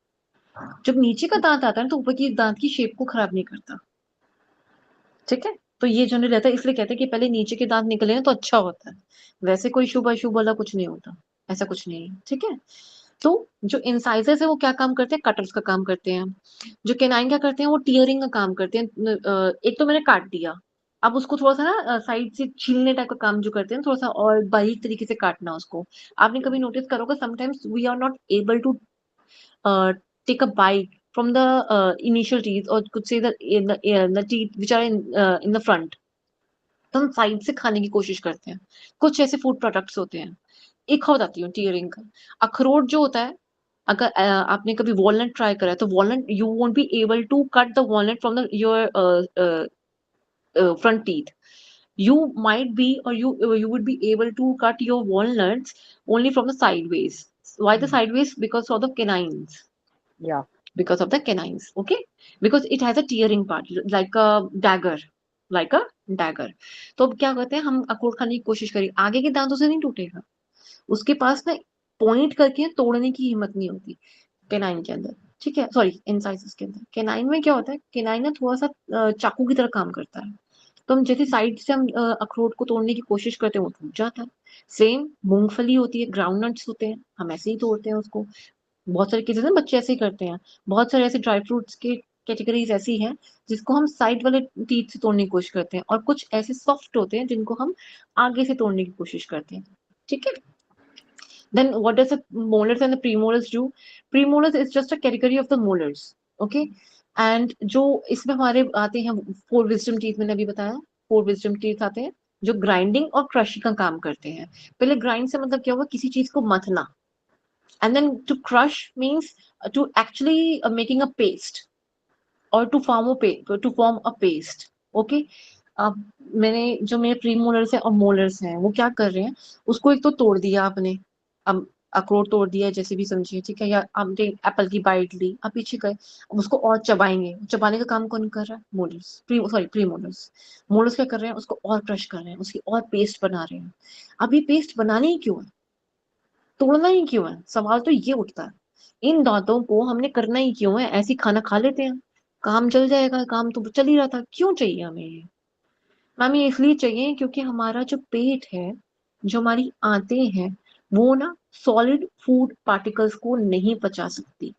S1: जब नीचे का दांत आता है ना, तो ऊपर की दांत की शेप को खराब नहीं करता। ठीक है, तो ये जनरल रहता है, इसलिए कहते हैं कि पहले नीचे के दांत निकले ना तो अच्छा होता है। वैसे कोई शुभ अशुभ वाला कुछ नहीं होता, ऐसा कुछ नहीं है। ठीक है, तो जो इंसाइजर्स है वो क्या काम करते हैं, कटर्स का काम करते हैं। जो केनाइन क्या करते हैं, वो टीयरिंग का काम करते हैं। एक तो मैंने काट दिया, अब उसको थोड़ा सा ना साइड से छीलने टाइप का काम जो करते हैं, थोड़ा सा और बारीक तरीके से काटना उसको। आपने कभी नोटिस करोगे sometimes we are not able to take a bite from the initial teeth, और कुछ से the teeth which are in the front, तो हम साइड से खाने की कोशिश करते हैं। कुछ ऐसे फूड प्रोडक्ट्स होते हैं, एक हो जाती है टीयरिंग का। अखरोट जो होता है, अगर आपने कभी वॉलनट ट्राई करा है, तो walnut you won't be able to cut the walnut from the your front teeth. You might be, or you would be able to cut your walnuts only from the sideways. Why the sideways? Because of the canines.
S5: Yeah.
S1: Because of the canines. Okay, because it has a tearing part like a dagger, like a dagger. तो अब क्या करते हैं, हम अखरोट खाने की कोशिश करें, आगे के दांतों से नहीं टूटेगा, उसके पास ना पॉइंट करके तोड़ने की हिम्मत नहीं होती केनाइन के अंदर। ठीक है, सॉरी इंसाइसिस के अंदर। केनाइन में क्या होता है, केनाइन ना थोड़ा सा चाकू की तरह काम करता है, तो हम जैसे साइड से हम अखरोट को तोड़ने की कोशिश करते हैं वो टूट जाता है। सेम मूंगफली होती है, ग्राउंड नट्स होते हैं, हम ऐसे ही तोड़ते हैं उसको। बहुत सारे केसेस में बच्चे ऐसे ही करते हैं। बहुत सारे ऐसे ड्राई फ्रूट्स की कैटेगरीज ऐसी हैं जिसको हम साइड वाले टीथ से तोड़ने की कोशिश करते हैं, और कुछ ऐसे सॉफ्ट होते हैं जिनको हम आगे से तोड़ने की कोशिश करते हैं। ठीक है। Then what does the molars and the premolars do? Premolars is just a category of the molars. Okay. And जो इसमें हमारे आते हैं फोर विजडम टीथ, मैंने अभी बताया फोर विजडम टीथ आते हैं जो ग्राइंडिंग और क्रशिंग का काम करते हैं। पहले ग्राइंड से मतलब क्या हुआ, किसी चीज को मथना, and then to crush means to actually making a paste or to form a paste. Okay. अब मैंने जो मेरे प्रीमोलर्स है और मोलर्स हैं वो क्या कर रहे हैं, उसको एक तो तोड़ दिया आपने, अब अखरोट तोड़ दिया जैसे भी समझिए, ठीक है, या आपने एप्पल की बाइट ली, आप पीछे गए, अब उसको और चबाएंगे, चबाने का काम कौन कर रहा है, मोलर्स, प्रीमोलर्स। मोलर्स क्या कर रहे हैं, उसको और क्रश कर रहे हैं, उसकी और पेस्ट बना रहे हैं। अब ये पेस्ट बनानी ही क्यों है, तोड़ना ही क्यों है, सवाल तो ये उठता है। इन दांतों को हमने करना ही क्यों है, ऐसी खाना खा लेते हैं, काम चल जाएगा, काम तो चल ही रहा था, क्यों चाहिए हमें ये। मैम ये इसलिए चाहिए क्योंकि हमारा जो पेट है, जो हमारी आंतें हैं, वो ना सॉलिड फूड पार्टिकल्स को नहीं पचा सकती।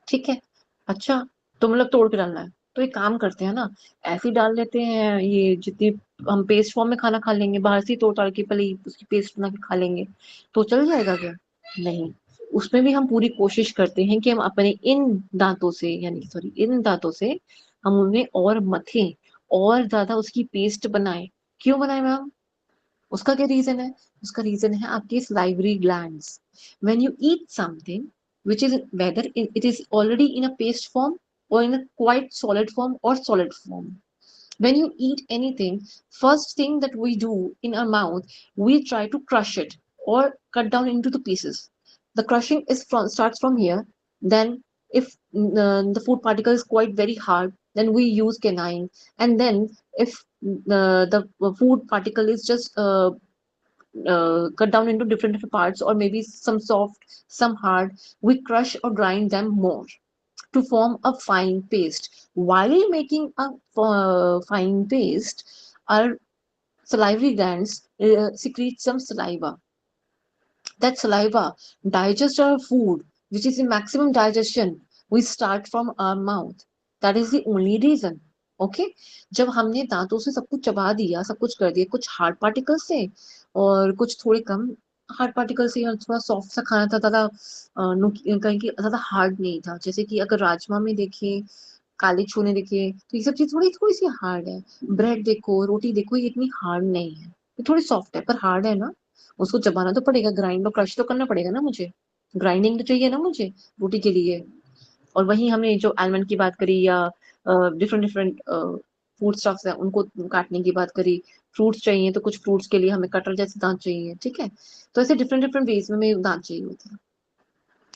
S1: ठीक है। अच्छा, तो मतलब तोड़ के डालना है, तो एक काम करते हैं ना, ऐसे ही डाल लेते हैं, ये जितनी हम पेस्ट फॉर्म में खाना खा लेंगे, बाहर से ही तोड़ ताड़ के पहले ही उसकी पेस्ट बना के खा लेंगे, तो चल जाएगा क्या, नहीं। उसमें भी हम पूरी कोशिश करते हैं कि हम अपने इन दांतों से, यानी सॉरी इन दांतों से हम उन्हें और मथें, और ज्यादा उसकी पेस्ट बनाए। क्यों बनाए मैम, उसका क्या रीजन है, उसका रीजन है आपकी salivary glands. When you eat something which is whether it is already in a paste form or in a quite solid form or solid form, when you eat anything, first thing that we do in our mouth, we try to crush it or cut down into the pieces. The crushing starts from here. Then if the food particle is quite very hard, then we use canine. And then if the food particle is just cut down into different parts, or maybe some soft, some hard, we crush or grind them more to form a fine paste. While making a fine paste, our salivary glands secrete some saliva. That saliva digests our food, which is in maximum digestion. We start from our mouth. That is the only reason. Okay okay? जब हमने दांतों से सब कुछ चबा दिया, सब कुछ कर दिया, कुछ हार्ड पार्टिकल से और कुछ थोड़े कम हार्ड पार्टिकल से, थोड़ा सॉफ्ट सा खाना था, ज्यादा कहीं की ज्यादा हार्ड नहीं था, जैसे कि अगर राजमा में देखिए, काले छोले देखिए, तो ये सब चीज थोड़ी थोड़ी सी हार्ड है। ब्रेड देखो, रोटी देखो, ये इतनी हार्ड नहीं है, ये थोड़ी सॉफ्ट है पर हार्ड है ना, उसको चबाना तो पड़ेगा, ग्राइंड और क्रश तो करना पड़ेगा ना मुझे, ग्राइंडिंग तो चाहिए ना मुझे रोटी के लिए। और वहीं हमने जो आलमंड की बात करी, या डिफरेंट डिफरेंट फूड स्टफ्स है उनको काटने की बात करी, फ्रूट्स चाहिए तो कुछ फ्रूट्स के लिए हमें कटर जैसे दांत चाहिए, ठीक है, तो ऐसे डिफरेंट डिफरेंट वेज में हमें दांत चाहिए होते हैं।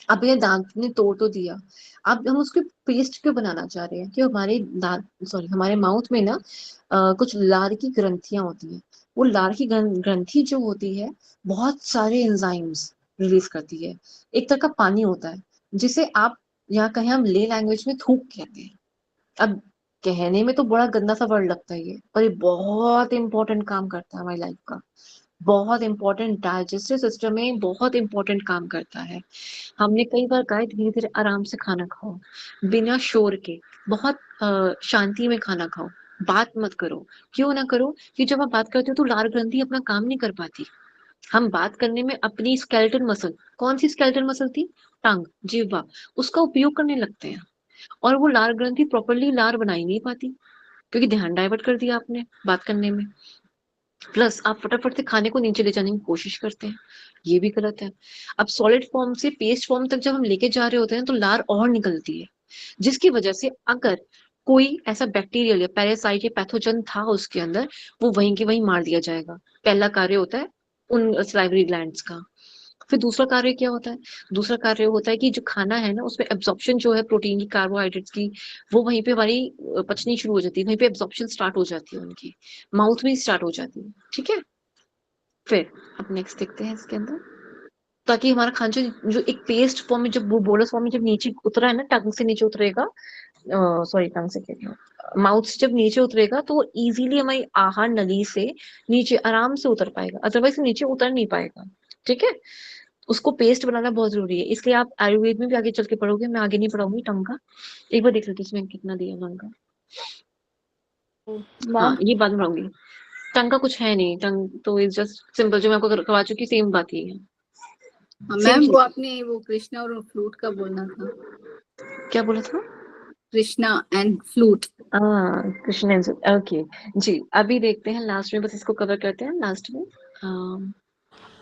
S1: अब ये दांत ने तोड़ तो दिया, अब हम उसके पेस्ट क्यों बनाना चाह रहे हैं, कि हमारे दांत सॉरी हमारे माउथ में ना कुछ लार की ग्रंथियां होती हैं। वो लार की ग्रंथि जो होती है, बहुत सारे एंजाइम्स रिलीज करती है, एक तरह का पानी होता है, जिसे आप या कहें हम ले लैंग्वेज में थूक कहते हैं। अब कहने में तो बड़ा गंदा सा वर्ड लगता है ये, पर ये बहुत इंपॉर्टेंट काम करता है हमारी लाइफ का, बहुत इंपॉर्टेंट, डाइजेस्टिव सिस्टम में बहुत इंपॉर्टेंट काम करता है। हमने कई बार कहा है धीरे धीरे आराम से खाना खाओ, बिना शोर के, बहुत शांति में खाना खाओ, बात मत करो। क्यों ना करो, कि जब आप बात करते हो तो लार ग्रंथि अपना काम नहीं कर पाती। हम बात करने में अपनी स्केलेटन मसल, कौन सी स्केलेटन मसल थी, टंग, जिह्वा, उसका उपयोग करने लगते हैं, और वो लार ग्रंथि प्रॉपरली लार बनाई नहीं पाती, क्योंकि ध्यान डाइवर्ट कर दिया आपने बात करने में। प्लस आप फटाफट से खाने को नीचे ले जाने की कोशिश करते हैं, ये भी गलत है। अब सॉलिड फॉर्म से पेस्ट फॉर्म तक जब हम लेके जा रहे होते हैं तो लार और निकलती है, जिसकी वजह से अगर कोई ऐसा बैक्टीरियल या पैरासाइट या पैथोजन था उसके अंदर, वो वहीं के वहीं मार दिया जाएगा। पहला कार्य होता है उन सलाइवरी ग्लैंड्स का। फिर दूसरा कार्य क्या होता है, दूसरा कार्य होता है कि जो खाना है ना उसमें एब्जॉर्प्शन जो है प्रोटीन की, कार्बोहाइड्रेट्स की, वो वहीं पे हमारी पचनी शुरू हो जाती है, वहीं पे एब्जॉर्प्शन स्टार्ट हो जाती है उनकी, माउथ में ही स्टार्ट हो जाती है। ठीक है। फिर अब नेक्स्ट देखते हैं इसके अंदर, ताकि हमारा खाना जो एक पेस्ट फॉर्म में, जब वो बोलस फॉर्म में जब नीचे उतरा है ना, टंग से नीचे उतरेगा, सॉरी टंग से कह रही हूँ, माउथ से जब नीचे उतरेगा तो इजीली हमारी आहार नली से नीचे आराम से उतर पाएगा, अदरवाइज नीचे उतर नहीं पाएगा। ठीक है, उसको पेस्ट बनाना बहुत जरूरी है, इसलिए आप आयुर्वेद में भी आगे चल के पढ़ोगे, मैं आगे नहीं पढ़ाऊंगी टंग का। एक बार देख लेते इसमें कितना दिया टंग का। हाँ
S3: मैम
S1: ये बात मैं पढ़ाऊंगी। टंग का कुछ है नहीं, टंग तो इज जस्ट सिंपल, जो मैं आपको करवा चुकी सेम बात ही है।
S6: मैम वो आपने वो कृष्णा और फ्लूट का बोलना था।
S1: क्या बोला था?
S6: Krishna and flute.
S1: Krishna, okay जी। अभी देखते हैं लास्ट में, बस इसको कवर करते हैं लास्ट में।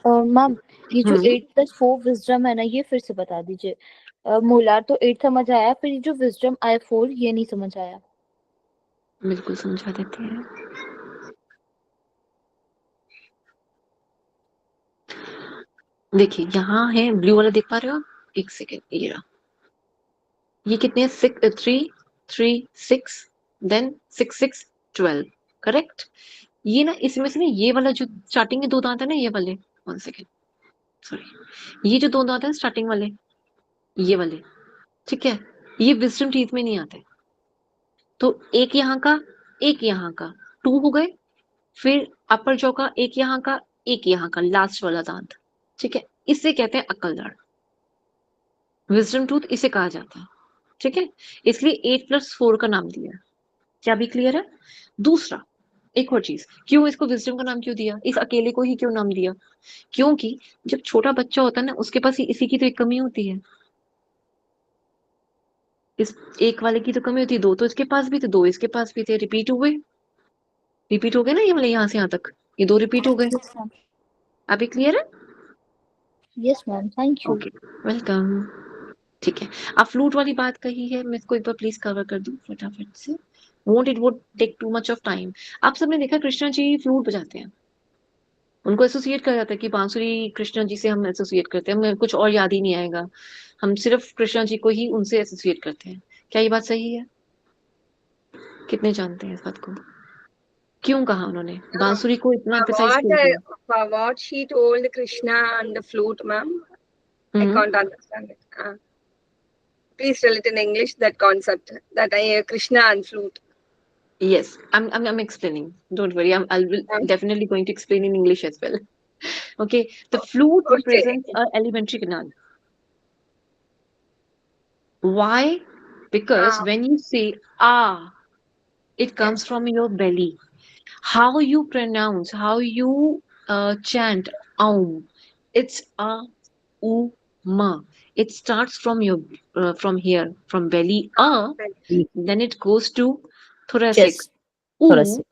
S3: मैम ये जो 8+4 विजडम है ना, ये फिर से बता दीजिए। मोलार तो 8 समझ आया, फिर ये जो विजडम I4 ये नहीं समझ आया।
S1: बिल्कुल समझा देते हैं। देखिए यहाँ है ब्लू वाला, देख पा रहे हो आप? एक सेकेंड, ये रहा। ये कितने? 3 3 6, देन 6 6 12, करेक्ट। ये ना इसमें से ना ये वाला जो स्टार्टिंग के दो दांत है ना, ये वाले, 1 सेकेंड सॉरी, ये जो दो दांत है स्टार्टिंग वाले, ये वाले, ठीक है, ये विजडम टीथ में नहीं आते। तो एक यहाँ का, एक यहाँ का, 2 हो गए। फिर अपर जॉ का एक यहाँ का, एक यहाँ का, लास्ट वाला दांत, ठीक है, इसे कहते हैं अक्कलदाढ़। विजडम टूथ इसे कहा जाता है, ठीक है, इसलिए 8+4 का नाम दिया। क्या भी क्लियर है? दूसरा एक और चीज, क्यों इसको विजडम का नाम क्यों दिया, इस अकेले को ही क्यों नाम दिया? क्योंकि जब छोटा बच्चा होता है ना, उसके पास इसी की तो एक कमी होती है, इस एक वाले की तो कमी होती है। दो तो इसके पास भी थे, दो इसके पास भी थे, रिपीट हुए, रिपीट हो गए ना, ये वाले यहाँ से यहाँ तक, ये दो रिपीट हो गए।
S3: यस मैम,
S1: अभी क्लियर है?
S3: Yes ma'am, thank you.
S1: Okay, welcome. ठीक है, अब फ्लूट वाली बात कही है, मैं इसको एक बार प्लीज कवर कर दूं फटाफट से, won't it would take too much of time. आप सबने देखा कृष्णा जी फ्लूट बजाते हैं, उनको एसोसिएट करा जाता है कि बांसुरी कृष्णा जी से हम एसोसिएट करते हैं, हमें कुछ और याद ही नहीं आएगा, हम सिर्फ कृष्णा जी को ही उनसे एसोसिएट करते हैं। क्या ये बात सही है? कितने जानते हैं इस बात को? क्यों कहा उन्होंने बांसुरी को इतना एम्फसाइज क्यों किया?
S4: For what she told Krishna and the flute, ma'am, I can't understand it. Please tell it in English, that concept, that Krishna and flute.
S1: Yes, I'm explaining. Don't worry, I'll will definitely going to explain in English as well. Okay, the flute
S4: Okay.
S1: represents a elementary canal. Why? Because when you say ah, it comes from your belly. How you pronounce, how you chant aum, it's a u ma. It starts from your from here, from belly then it goes to thoracic
S5: Chest.
S1: u,
S5: Thoracic.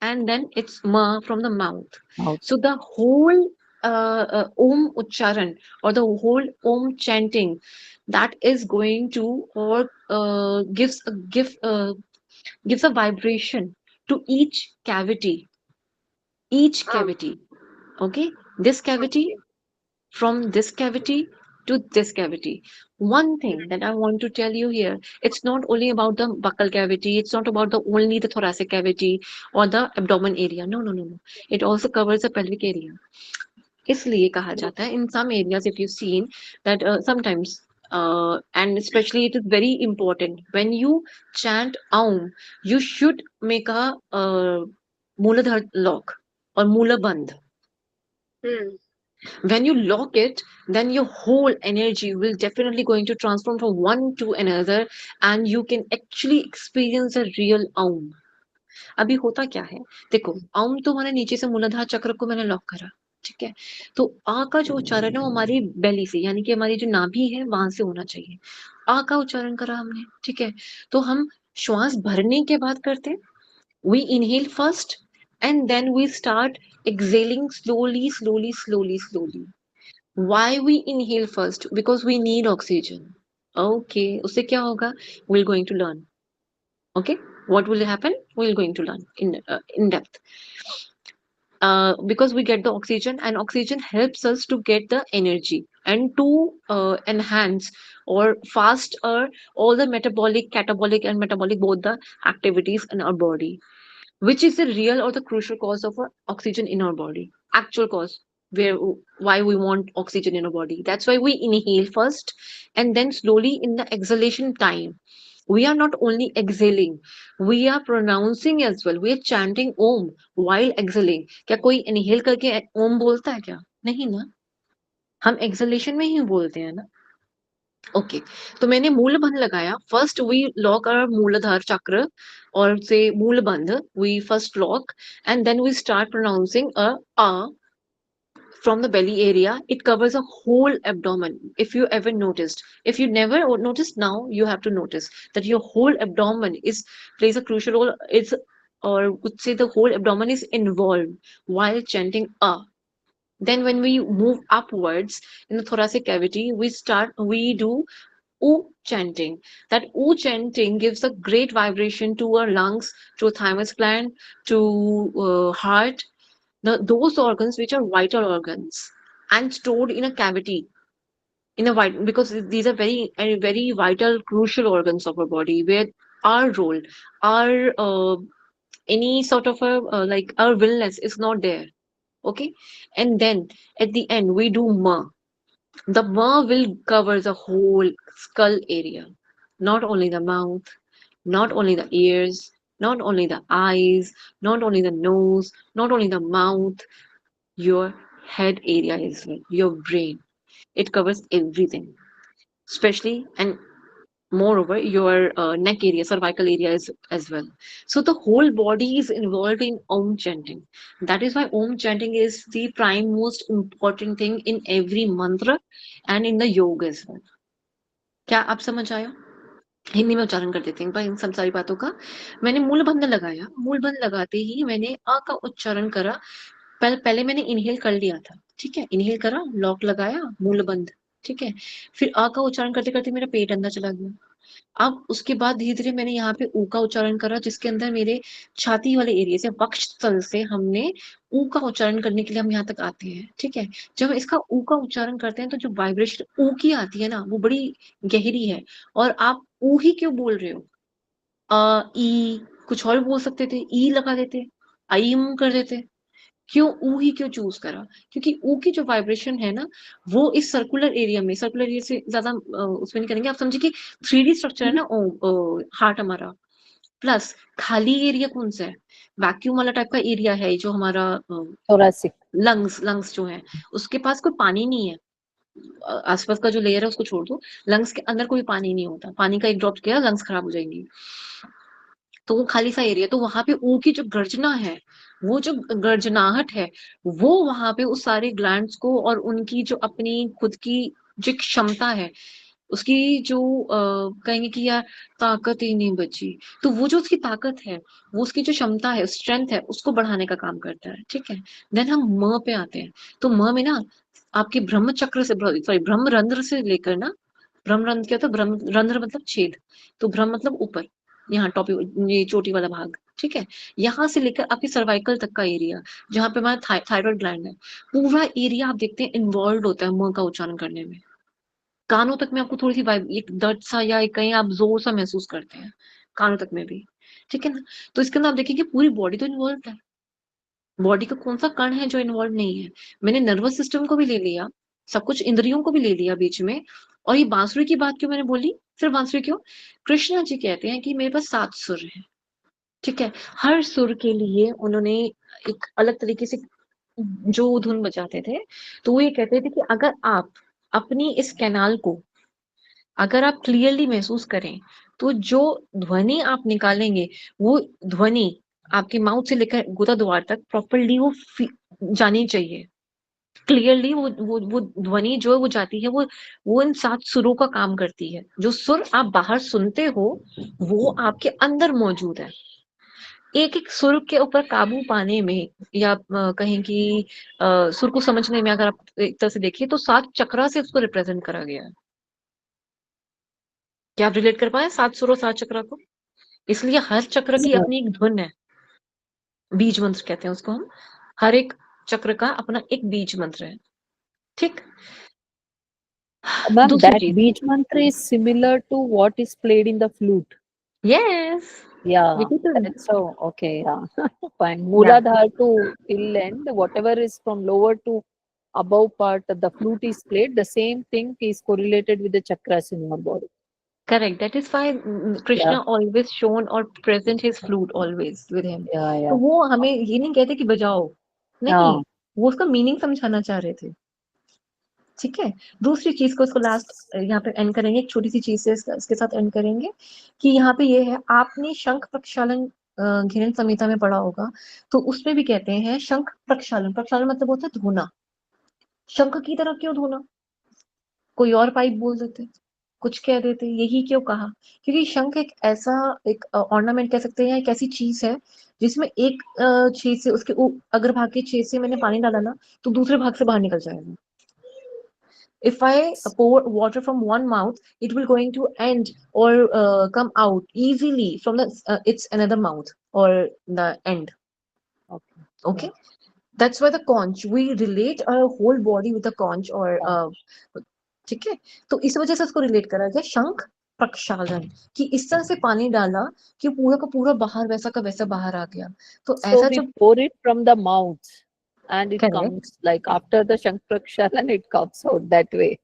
S1: and then it's ma from the mouth.
S5: Mouth.
S1: So the whole om ucharan, or the whole om chanting, that is going to, or gives a vibration to each cavity, okay, this cavity, from this cavity to this cavity. One thing that I want to tell you here, it's not only about the buccal cavity, it's not about the only the thoracic cavity or the abdomen area, no no no no, it also covers the pelvic area. इसलिए कहा जाता है in some areas, if you've seen that sometimes and especially it is very important when you chant aum, you should make a मूलाधार lock or मूला बंध. When you lock it, then your whole energy will definitely going to transform from one to another, and you can actually experience a real aum. अभी होता क्या है, देखो aum तो हमारे नीचे से मूलाधार चक्र को मैंने लॉक करा, ठीक है, तो आ का जो उच्चारण है वो हमारी बेली से, यानी कि हमारी जो नाभि है वहां से होना चाहिए। आ का उच्चारण करा हमने, ठीक है, तो हम श्वास भरने के बाद करते हैं, we inhale first and then we start exhaling slowly. Why we inhale first? Because we need oxygen. Okay, उससे क्या होगा? We're going to learn. Okay, what will happen? We're going to learn in depth. Because we get the oxygen, and oxygen helps us to get the energy and to enhance or fast all the metabolic, catabolic and metabolic, both the activities in our body. Which is the real or the crucial cause of oxygen in our body, actual cause, where why we want oxygen in our body. That's why we inhale first, and then slowly in the exhalation time We are not only exhaling, we are pronouncing as well. We are chanting Om while exhaling. क्या कोई inhale करके Om बोलता है क्या? नहीं ना, हम exhalation में ही बोलते हैं ना. ओके, तो मैंने मूलबंध लगाया. फर्स्ट वी लॉक आवर मूलाधार चक्र और से Mulabandha. We first lock and then we start pronouncing a from the belly area. It covers a whole abdomen. If you ever noticed, if you never noticed, now you have to notice that your whole abdomen is plays a crucial role. It's, or would say, the whole abdomen is involved while chanting a. Then when we move upwards in the thoracic cavity, we do oo chanting. That oo chanting gives a great vibration to our lungs, to thymus gland, to heart, those organs which are vital organs and stored in a cavity, in a because these are very vital, crucial organs of our body, where our role, our any sort of a like our wellness is not there. Okay, and then at the end we do ma. The ma will cover the whole skull area, not only the mouth, not only the ears, not only the eyes, not only the nose, not only the mouth, your head area as well, your brain. It covers everything, especially and moreover your neck area, cervical area as well. So the whole body is involved in Om chanting. That is why Om chanting is the prime most important thing in every mantra and in the yoga as well. क्या आप समझ आया? हिंदी में उच्चारण कर देते हैं भाई इन सब सारी बातों का. मैंने मूलबंध लगाया. मूलबंध लगाते ही मैंने अ का उच्चारण करा. पहले मैंने इनहेल कर लिया था. ठीक है, इनहेल करा, लॉक लगाया, मूलबंध. ठीक है, फिर अ का उच्चारण करते करते मेरा पेट अंदर चला गया. अब उसके बाद धीरे धीरे मैंने यहाँ पे ऊ का उच्चारण करा, जिसके अंदर मेरे छाती वाले एरिया से, वक्षस्थल से हमने ऊ का उच्चारण करने के लिए हम यहाँ तक आते हैं. ठीक है, जब हम इसका ऊ का उच्चारण करते हैं तो जो वाइब्रेशन ऊ की आती है ना, वो बड़ी गहरी है. और आप ऊ ही क्यों बोल रहे हो? ई कुछ और बोल सकते थे, ई लगा देते, आईम कर देते. क्यों ऊ ही क्यों चूज करा? क्योंकि ऊ की जो वाइब्रेशन है ना, वो इस सर्कुलर एरिया में, सर्कुलर एरिया से ज्यादा उसमें नहीं करेंगे. आप समझिए कि 3D स्ट्रक्चर है ना हार्ट हमारा, प्लस खाली एरिया कौन सा है? वैक्यूम वाला टाइप का एरिया है जो हमारा
S5: thoracic.
S1: लंग्स जो है, उसके पास कोई पानी नहीं है. आसपास का जो लेयर है उसको छोड़ दो, लंग्स के अंदर कोई पानी नहीं होता. पानी का एक ड्रॉप गया, लंग्स खराब हो जाएंगी. तो वो खाली सा एरिया, तो वहां पे ऊ की जो गर्जना है, वो जो गर्जनाहट है, वो वहां पे उस सारे ग्लैंड्स को और उनकी जो अपनी खुद की जो क्षमता है, उसकी जो कहेंगे कि यार ताकत ही नहीं बची, तो वो जो उसकी ताकत है, वो उसकी जो क्षमता है, स्ट्रेंथ है, उसको बढ़ाने का काम करता है. ठीक है, देन हम म पे आते हैं. तो म में ना आपके ब्रह्म चक्र से, सॉरी ब्रह्म रंध्र से लेकर ना, ब्रह्म रंध्र क्या होता है? ब्रह्म रंध्र मतलब छेद, तो ब्रह्म मतलब ऊपर, यहाँ टॉप, ये चोटी वाला भाग. ठीक है, यहाँ से लेकर आपकी सर्वाइकल तक का एरिया, जहाँ पे हमारा थायराइड ग्लैंड है, पूरा एरिया आप देखते हैं इन्वॉल्व होता है म का उच्चारण करने में. कानों तक में आपको थोड़ी सी एक दर्द सा या कहीं आप जोर सा महसूस करते हैं, कानों तक में भी. ठीक है ना, तो इसके अंदर आप देखिए कि पूरी बॉडी तो इन्वॉल्व है. बॉडी का कौन सा कण है जो इन्वॉल्व नहीं है? मैंने नर्वस सिस्टम को भी ले लिया, सब कुछ इंद्रियों को भी ले लिया बीच में. और ये बांसुरी की बात क्यों मैंने बोली? सिर्फ बांसुरी क्यों? कृष्णा जी कहते हैं कि मेरे पास 7 सुर हैं. ठीक है, हर सुर के लिए उन्होंने एक अलग तरीके से जो धुन बजाते थे. तो वो ये कहते थे कि अगर आप अपनी इस कैनाल को अगर आप क्लियरली महसूस करें, तो जो ध्वनि आप निकालेंगे, वो ध्वनि आपके माउथ से लेकर गुदा द्वार तक प्रॉपरली वो जानी चाहिए. क्लियरली वो ध्वनि जो है वो जाती है, वो इन 7 सुरों का काम करती है. जो सुर आप बाहर सुनते हो, वो आपके अंदर मौजूद है. एक एक सुर के ऊपर काबू पाने में, या कहें कि सुर को समझने में, अगर आप एक तरह से देखिए तो 7 चक्रा से उसको रिप्रेजेंट करा गया है. क्या आप रिलेट कर पाए 7 सुर और 7 चक्रा को? इसलिए हर चक्र की अपनी एक धुन है, बीज मंत्र कहते हैं उसको हम. हर एक चक्र का अपना एक बीज मंत्र है. ठीक,
S5: Ma'am,
S1: दूसरी
S5: that
S1: चीज,
S5: beach mantra is similar to what is played in the flute.
S1: Yes,
S5: Yeah, that's so okay. Yeah, fine. Mooladhar to till end, whatever is from lower to above part of the flute is played. The same thing is correlated with the chakras in your body.
S1: Correct. That is why Krishna always shown or present his flute always with him.
S5: Yeah,
S1: तो
S5: yeah.
S1: वो हमें ये नहीं कहते कि बजाओ, नहीं,
S5: हाँ.
S1: वो उसका मीनिंग समझाना चाह रहे थे. ठीक है. दूसरी चीज को इसको लास्ट यहाँ पे एंड करेंगे, एक छोटी सी चीज से इसके साथ एंड करेंगे कि यहाँ पे ये है, आपने शंख प्रक्षालन घिरन संहिता में पढ़ा होगा, तो उसमें भी कहते हैं शंख प्रक्षालन. प्रक्षालन मतलब होता है धोना. शंख की तरह क्यों धोना? कोई और पाइप बोल देते, कुछ कह देते, यही क्यों कहा? क्योंकि शंख एक ऐसा एक ऑर्नामेंट कह सकते हैं, एक ऐसी चीज है जिसमें एक छेद से उसके अग्रभाग के छेद से मैंने पानी डाला ना, तो दूसरे भाग से बाहर निकल जाएगा. If I pour water from one mouth, it will going to end or come out easily from the its another mouth or the end.
S5: Okay.
S1: Okay, that's why the conch, we relate our whole body with the conch or ठीक है. तो इस वजह से उसको relate करा गया शंख प्रक्षालन, कि इस तरह से पानी डाला कि पूरा का पूरा बाहर वैसा का वैसा बाहर आ गया. तो
S5: So
S1: ऐसा
S5: we
S1: जब
S5: pour it from the mouth, and it
S1: Correct.
S5: comes like after the Shank Prakshalan, it comes out that way.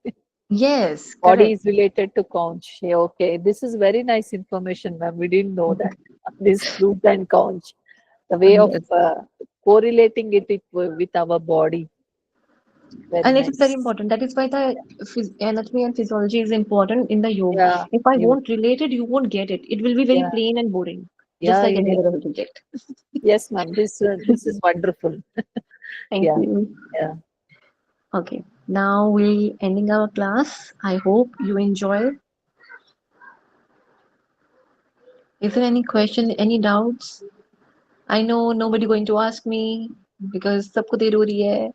S1: yes,
S5: Body
S1: correct.
S5: is related to conch. Yeah, okay, this is very nice information, ma'am. We didn't know that. This flute and conch, the way of
S1: Yes.
S5: correlating it with our body. Very
S1: And it is very
S5: nice.
S1: important. That is why the anatomy and physiology is important in the yoga.
S5: Yeah.
S1: If I
S5: you-
S1: won't relate it, you won't get it. It will be very
S5: Yeah.
S1: plain and boring, just
S5: Yeah,
S1: like any
S5: yeah.
S1: other subject.
S5: Yes, ma'am. This is wonderful.
S1: Thank
S5: Yeah.
S1: you.
S5: Yeah.
S1: Okay, now we're ending our class. I hope you enjoy. Is there any question, any doubts? I know nobody going to ask me because सबको देर हो रही है.